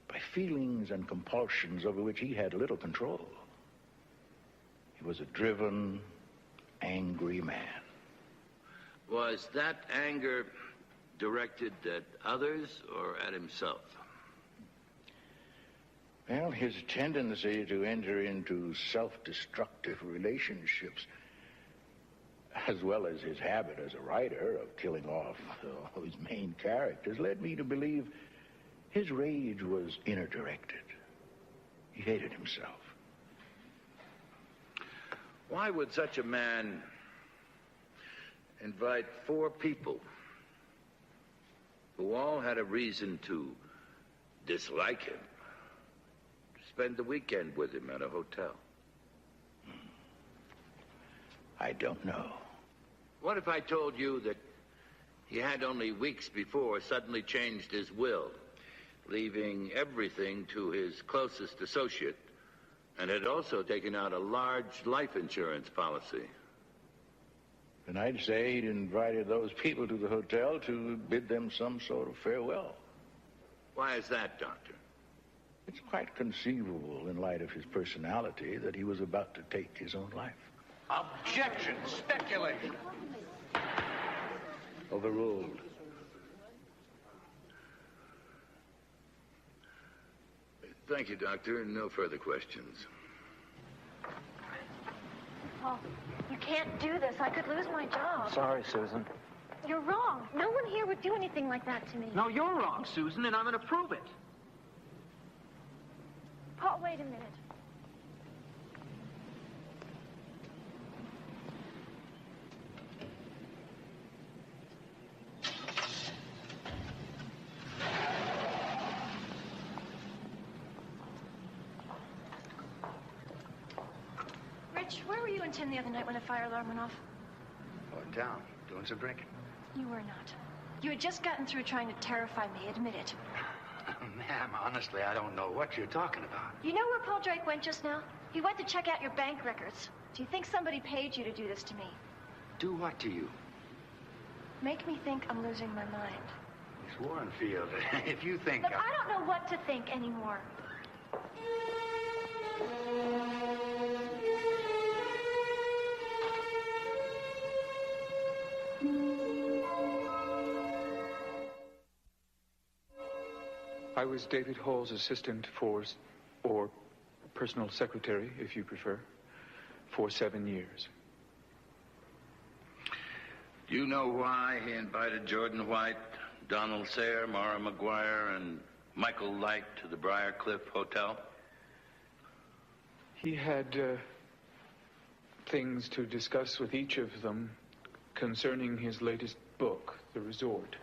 by feelings and compulsions over which he had little control. He was a driven, angry man. Was that anger directed at others or at himself? Well, his tendency to enter into self-destructive relationships, as well as his habit as a writer of killing off his main characters, led me to believe his rage was inner-directed. He hated himself. Why would such a man invite 4 people who all had a reason to dislike him to spend the weekend with him at a hotel? I don't know. What if I told you that he had only weeks before suddenly changed his will, leaving everything to his closest associate, and had also taken out a large life insurance policy? And I'd say he'd invited those people to the hotel to bid them some sort of farewell. Why is that, Doctor? It's quite conceivable, in light of his personality, that he was about to take his own life. Objection! Speculation! Overruled. Thank you, Doctor. No further questions. Paul, you can't do this. I could lose my job. Sorry, Susan. You're wrong. No one here would do anything like that to me. No, you're wrong, Susan, and I'm going to prove it. Paul, wait a minute. Rich, where were you and Tim the other night when the fire alarm went off? Oh, in town, doing some drinking. You were not. You had just gotten through trying to terrify me. Admit it. Ma'am, honestly, I don't know what you're talking about. You know where Paul Drake went just now? He went to check out your bank records. Do you think somebody paid you to do this to me? Do what to you? Make me think I'm losing my mind. Miss Warrenfield, if you think... Look, I don't know what to think anymore. I was David Hall's assistant or personal secretary, if you prefer, for 7 years. Do you know why he invited Jordan White, Donald Sayre, Mara McGuire, and Michael Light to the Briarcliff Hotel? He had things to discuss with each of them concerning his latest book, The Resort.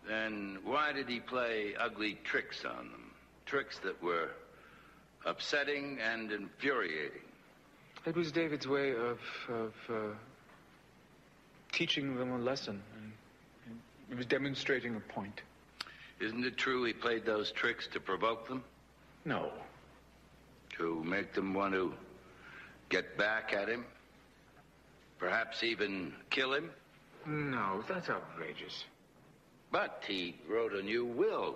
Then why did he play ugly tricks on them? Tricks that were upsetting and infuriating. It was David's way of teaching them a lesson. And he was demonstrating a point. Isn't it true he played those tricks to provoke them? No. To make them want to get back at him? Perhaps even kill him? No, that's outrageous. But he wrote a new will,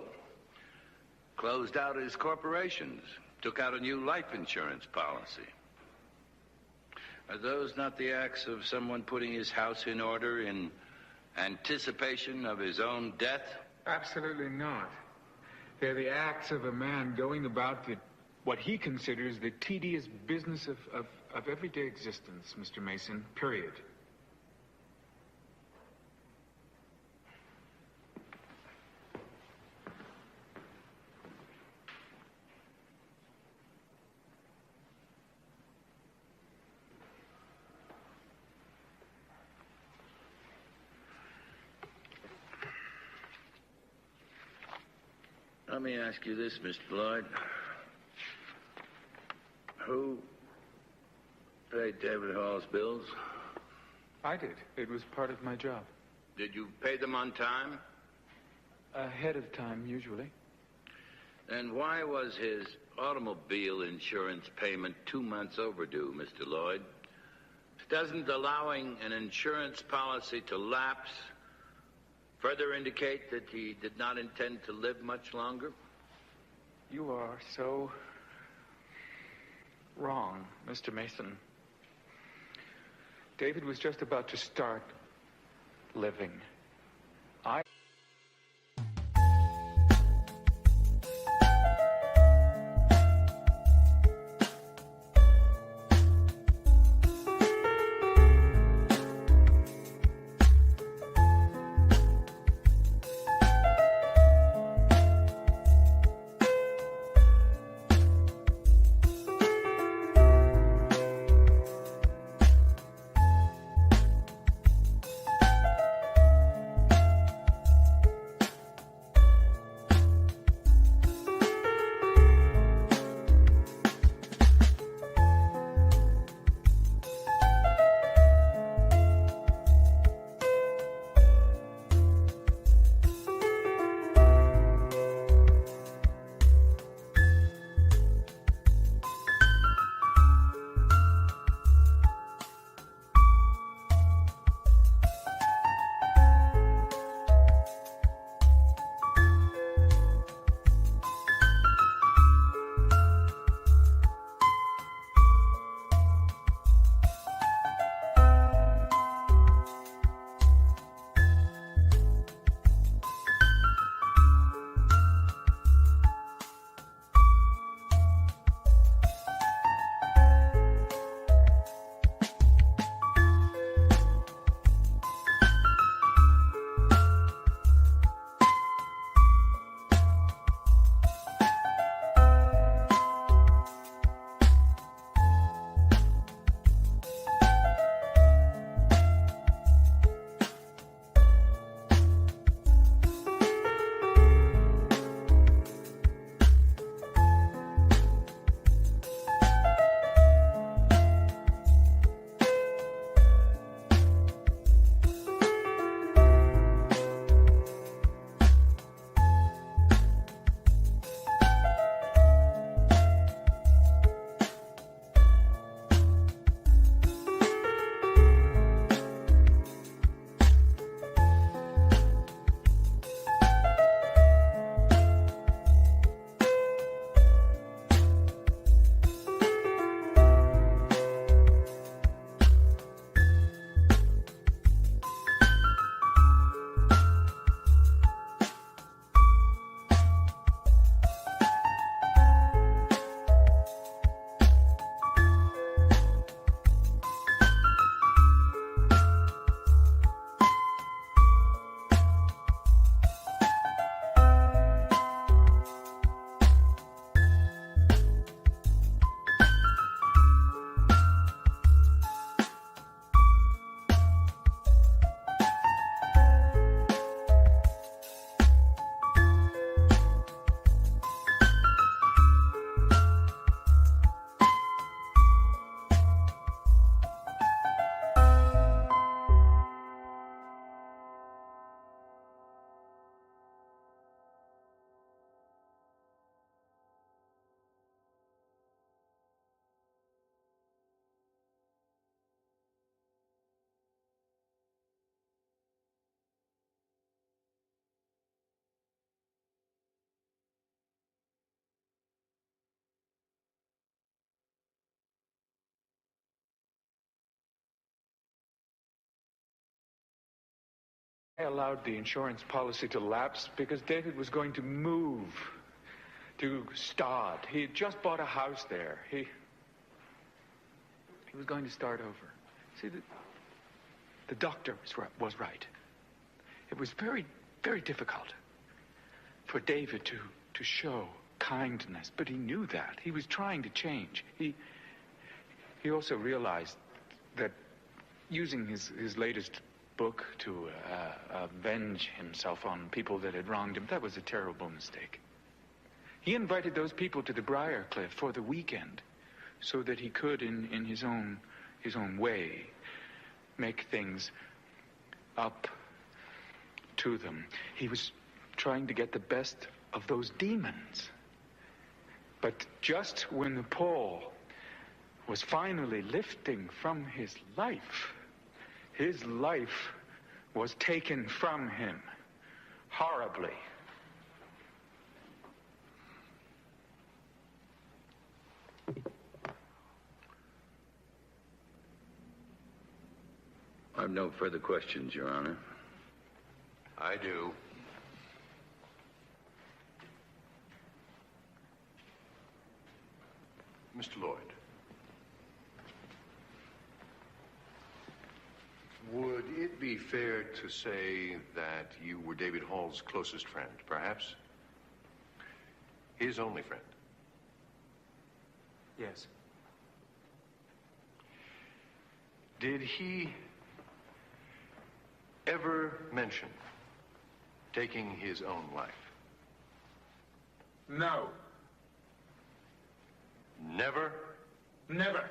closed out his corporations, took out a new life insurance policy. Are those not the acts of someone putting his house in order in anticipation of his own death? Absolutely not. They're the acts of a man going about what he considers the tedious business of everyday existence, Mr. Mason, period. Let me ask you this, Mr. Floyd. Who paid David Hall's bills? I did. It was part of my job. Did you pay them on time? Ahead of time, usually. And why was his automobile insurance payment 2 months overdue, Mr. Lloyd? Doesn't allowing an insurance policy to lapse further indicate that he did not intend to live much longer? You are so wrong, Mr. Mason. David was just about to start living. I allowed the insurance policy to lapse because David was going to move to Stod. He had just bought a house there. He was going to start over. See, the doctor was right. It was very, very difficult for David to show kindness, but he knew that. He was trying to change. He also realized that using his latest book to avenge himself on people that had wronged him, that was a terrible mistake. He invited those people to the Briarcliff for the weekend so that he could, in his own way, make things up to them. He was trying to get the best of those demons. But just when Paul was finally lifting from his life was taken from him horribly. I've no further questions, Your Honor. I do. Mr. Lloyd. Would it be fair to say that you were David Hall's closest friend, perhaps his only friend? Yes. Did he ever mention taking his own life? No. Never? Never.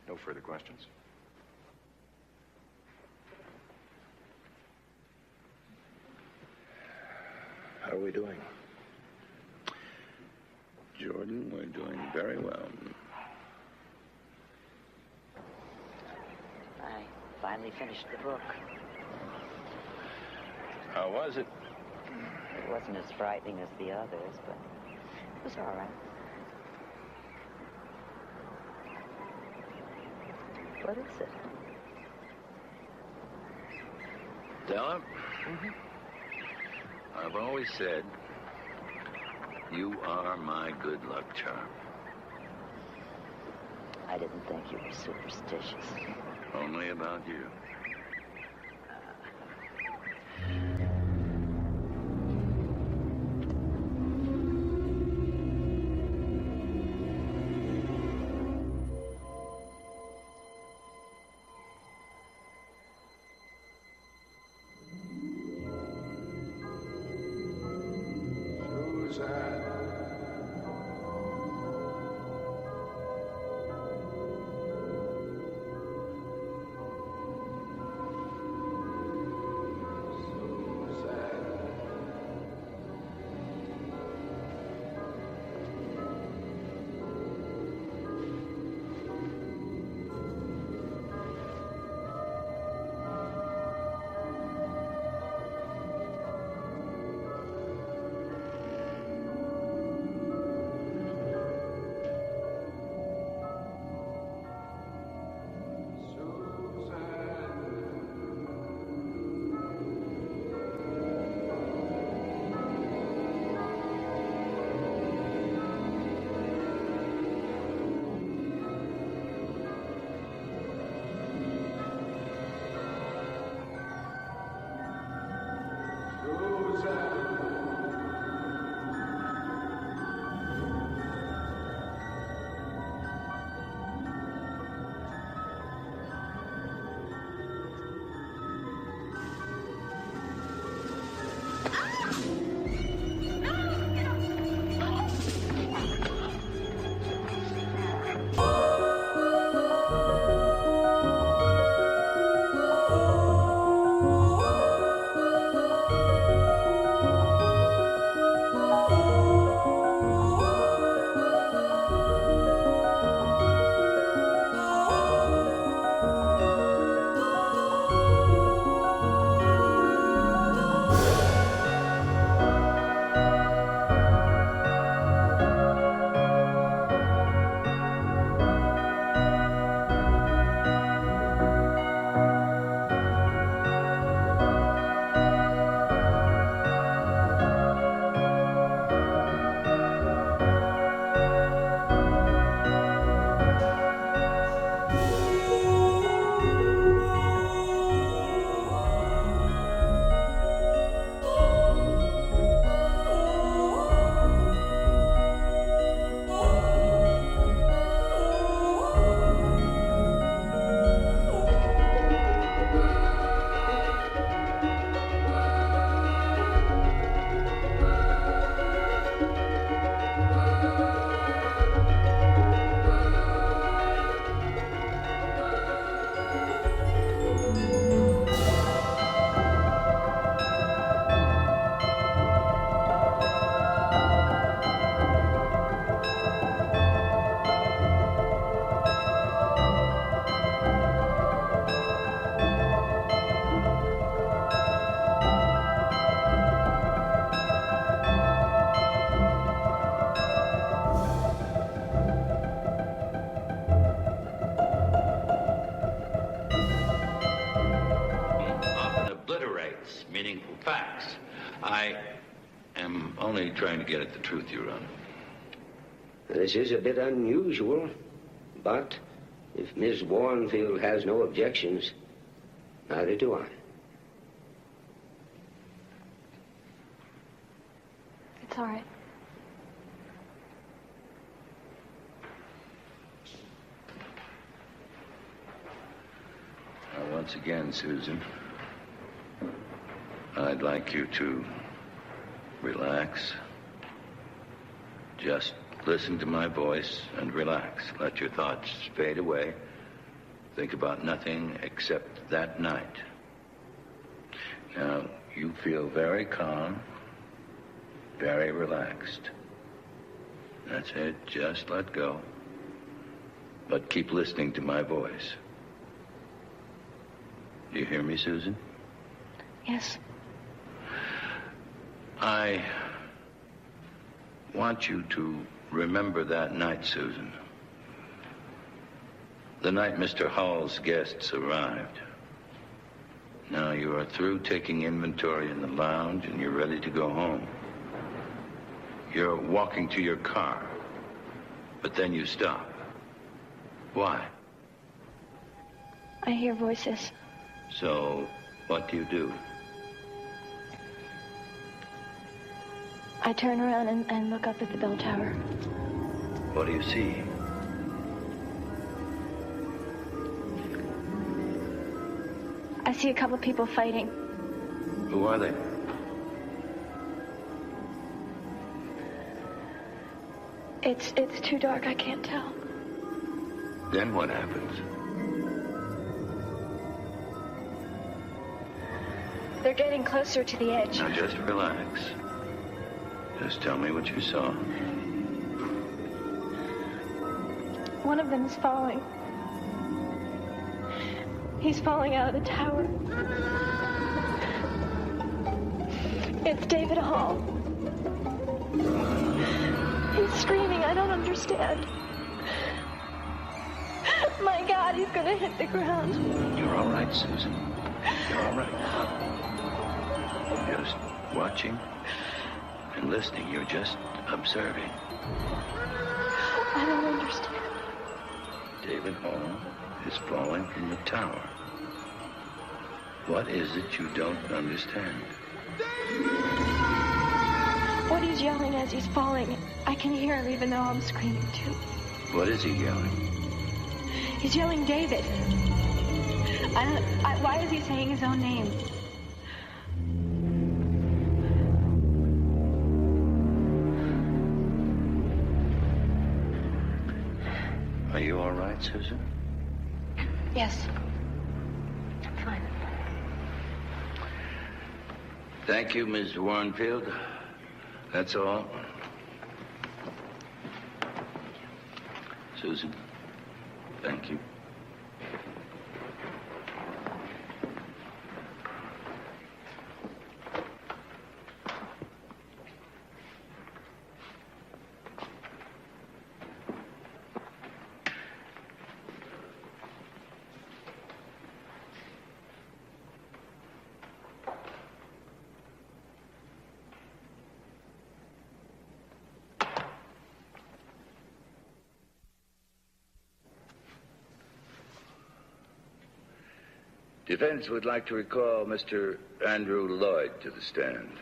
No further questions? How are we doing? Jordan, we're doing very well. I finally finished the book. How was it? It wasn't as frightening as the others, but it was all right. What is it? Della, I've always said you are my good luck charm. I didn't think you were superstitious. Only about you. facts. I am only trying to get at the truth, Your Honor. This is a bit unusual, but if Miss Warrenfield has no objections, neither do I. It's all right. Now, once again, Susan, I'd like you to relax. Just listen to my voice and relax. Let your thoughts fade away. Think about nothing except that night. Now, you feel very calm, very relaxed. That's it. Just let go. But keep listening to my voice. Do you hear me, Susan? Yes. I want you to remember that night, Susan. The night Mr. Hall's guests arrived. Now you are through taking inventory in the lounge and you're ready to go home. You're walking to your car, but then you stop. Why? I hear voices. So, what do? I turn around and look up at the bell tower. What do you see? I see a couple people fighting. Who are they? It's too dark, I can't tell. Then what happens? They're getting closer to the edge. Now just relax. Just tell me what you saw. One of them is falling. He's falling out of the tower. It's David Hall. He's screaming. I don't understand. My God, he's gonna hit the ground. You're all right, Susan. You're all right. Just watching and listening. You're just observing. I don't understand. David Hall is falling from the tower. What is it you don't understand? What he's yelling as he's falling, I can hear him even though I'm screaming too. What is he yelling? He's yelling David. Why is he saying his own name? Are you all right, Susan? Yes. I'm fine. Thank you, Ms. Warrenfield. That's all. Susan, thank you. Defense would like to recall Mr. Andrew Lloyd to the stand.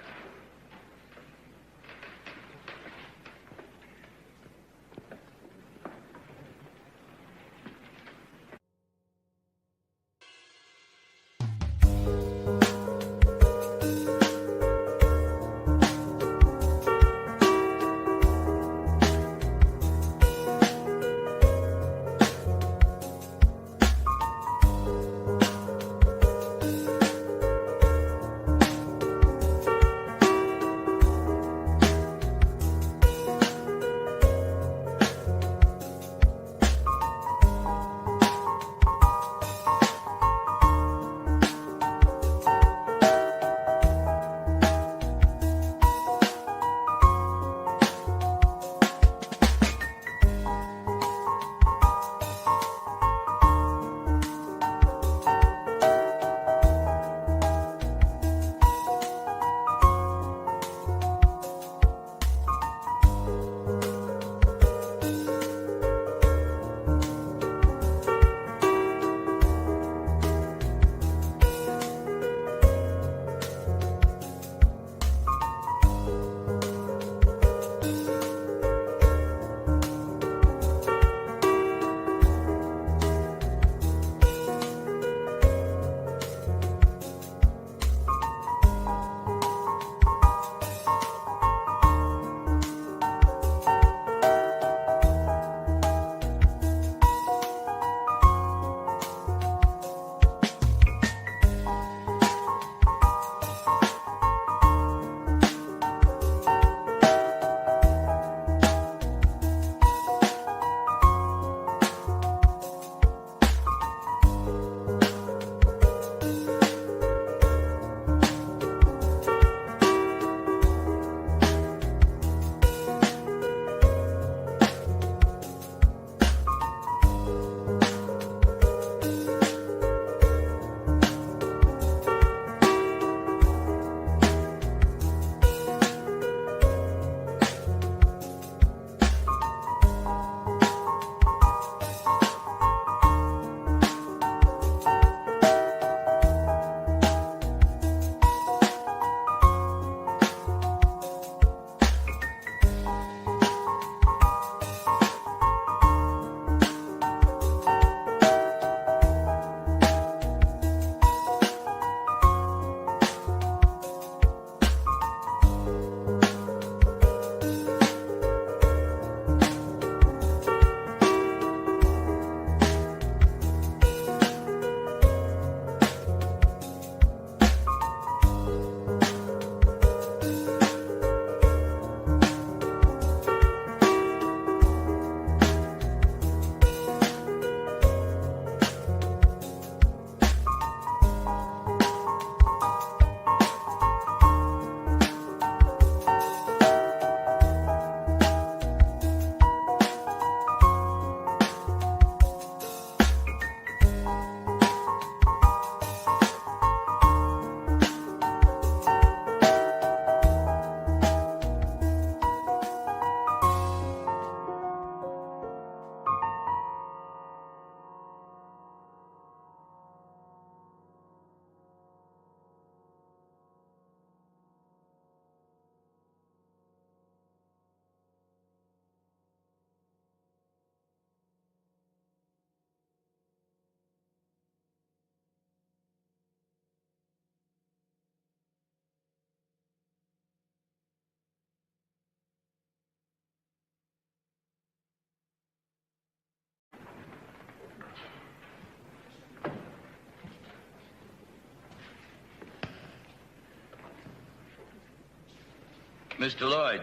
Mr. Lloyd,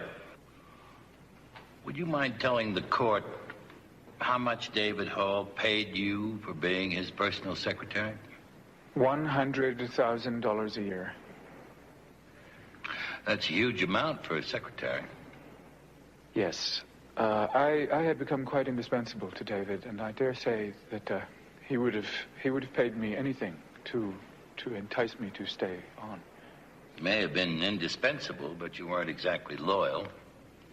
would you mind telling the court how much David Hall paid you for being his personal secretary? $100,000 a year. That's a huge amount for a secretary. Yes. I had become quite indispensable to David, and I dare say that he would have paid me anything to entice me to stay on. You may have been indispensable, but you weren't exactly loyal,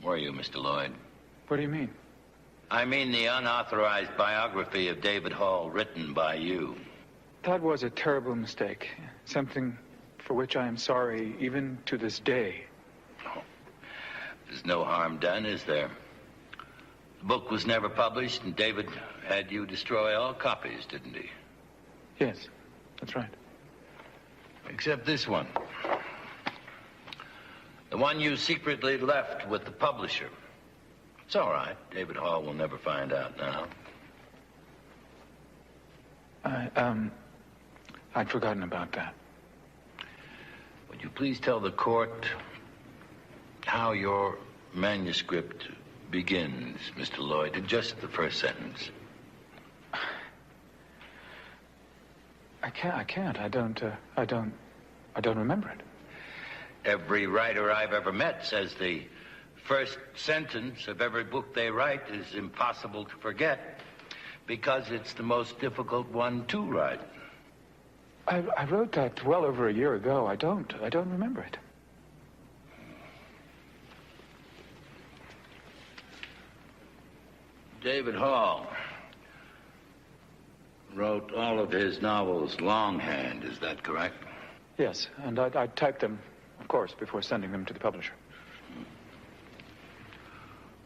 were you, Mr. Lloyd? What do you mean? I mean the unauthorized biography of David Hall written by you. That was a terrible mistake. Something for which I am sorry even to this day. Oh. There's no harm done, is there? The book was never published, and David had you destroy all copies, didn't he? Yes, that's right. Except this one. The one you secretly left with the publisher. It's all right. David Hall will never find out now. I'd forgotten about that. Would you please tell the court how your manuscript begins, Mr. Lloyd? Just the first sentence. I can't. I don't remember it. Every writer I've ever met says the first sentence of every book they write is impossible to forget because it's the most difficult one to write. I wrote that well over a year ago. I don't remember it. David Hall wrote all of his novels longhand, is that correct? Yes, and I typed them, of course, before sending them to the publisher.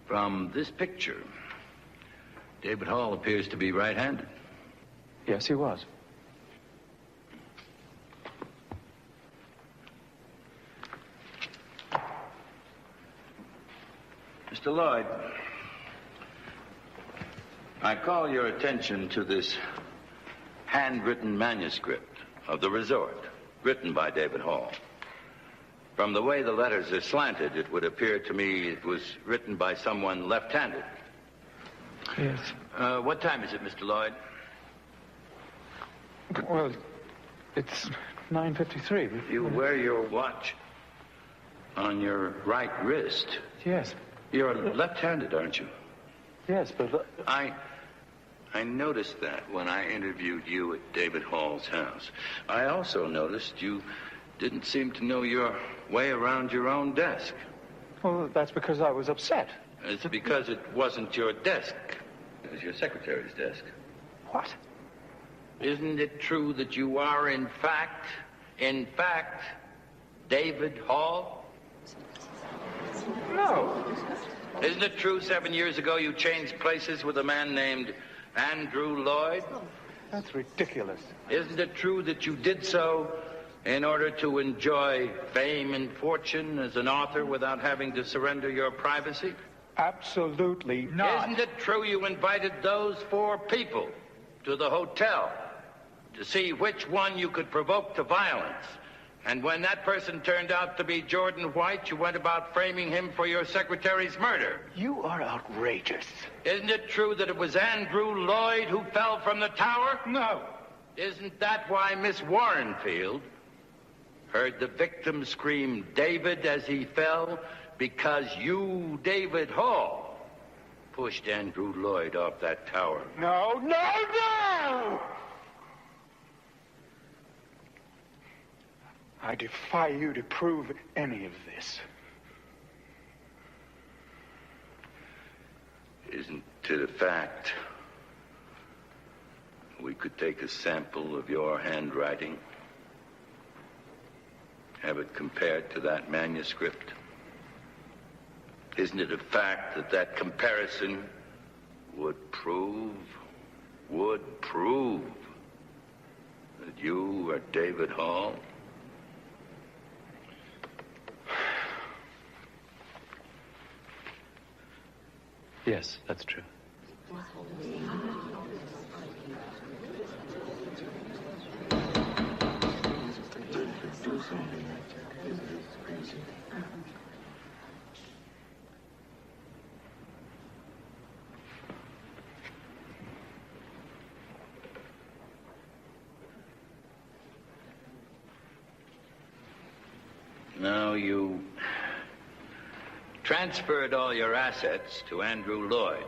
From this picture, David Hall appears to be right-handed. Yes, he was. Mr. Lloyd, I call your attention to this handwritten manuscript of The Resort, written by David Hall. From the way the letters are slanted, it would appear to me it was written by someone left-handed. Yes. What time is it, Mr. Lloyd? Well, it's 9:53. You wear your watch on your right wrist. Yes. You're left-handed, aren't you? Yes, but... I noticed that when I interviewed you at David Hall's house. I also noticed you didn't seem to know your way around your own desk. Well, that's because I was upset. It's because it wasn't your desk. It was your secretary's desk. What? Isn't it true that you are, in fact, David Hall? No. Isn't it true 7 years ago you changed places with a man named Andrew Lloyd? That's ridiculous. Isn't it true that you did so in order to enjoy fame and fortune as an author without having to surrender your privacy? Absolutely not. Isn't it true you invited those 4 people to the hotel to see which one you could provoke to violence? And when that person turned out to be Jordan White, you went about framing him for your secretary's murder. You are outrageous. Isn't it true that it was Andrew Lloyd who fell from the tower? No. Isn't that why Miss Warrenfield heard the victim scream David as he fell? Because you, David Hall, pushed Andrew Lloyd off that tower. No. I defy you to prove any of this. Isn't it a fact? We could take a sample of your handwriting, have it compared to that manuscript. Isn't it a fact that that comparison would prove that you are David Hall? Yes, that's true. No, you transferred all your assets to Andrew Lloyd,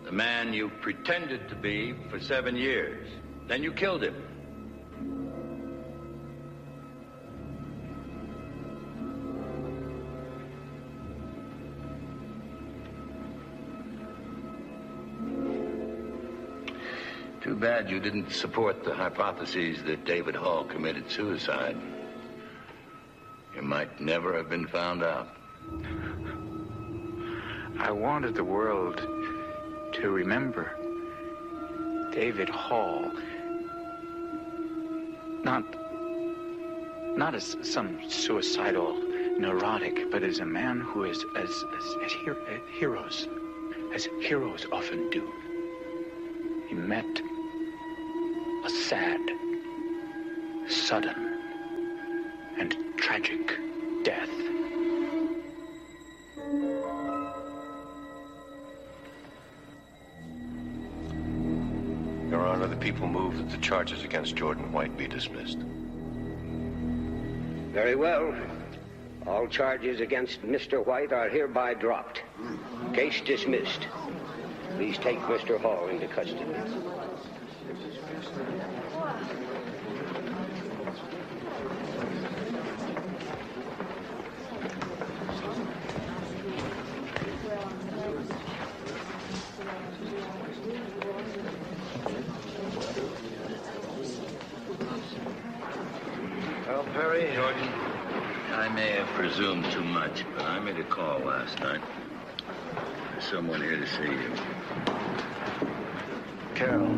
the man you pretended to be for 7 years. Then you killed him. Too bad you didn't support the hypotheses that David Hall committed suicide. You might never have been found out. I wanted the world to remember David Hall not as some suicidal neurotic, but as a man who is as heroes often do. He met a sad, sudden, and tragic death. Your Honor, the people move that the charges against Jordan White be dismissed. Very well. All charges against Mr. White are hereby dropped. Case dismissed. Please take Mr. Hall into custody. Well, Perry, Jordan, I may have presumed too much, but I made a call last night. There's someone here to see you. Carol.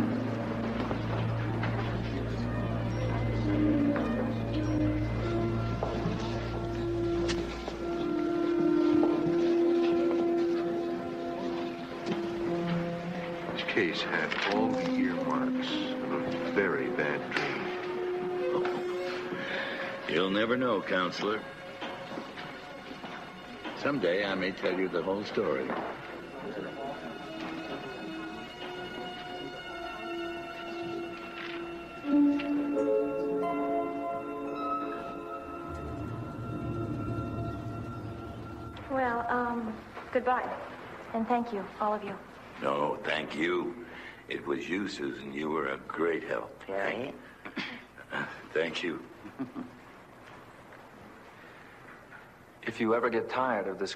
This case had all the earmarks of a very bad dream. You'll never know, Counselor. Someday I may tell you the whole story. Well, goodbye. And thank you, all of you. No, thank you. It was you, Susan. You were a great help. Perry. Thank you. If you ever get tired of this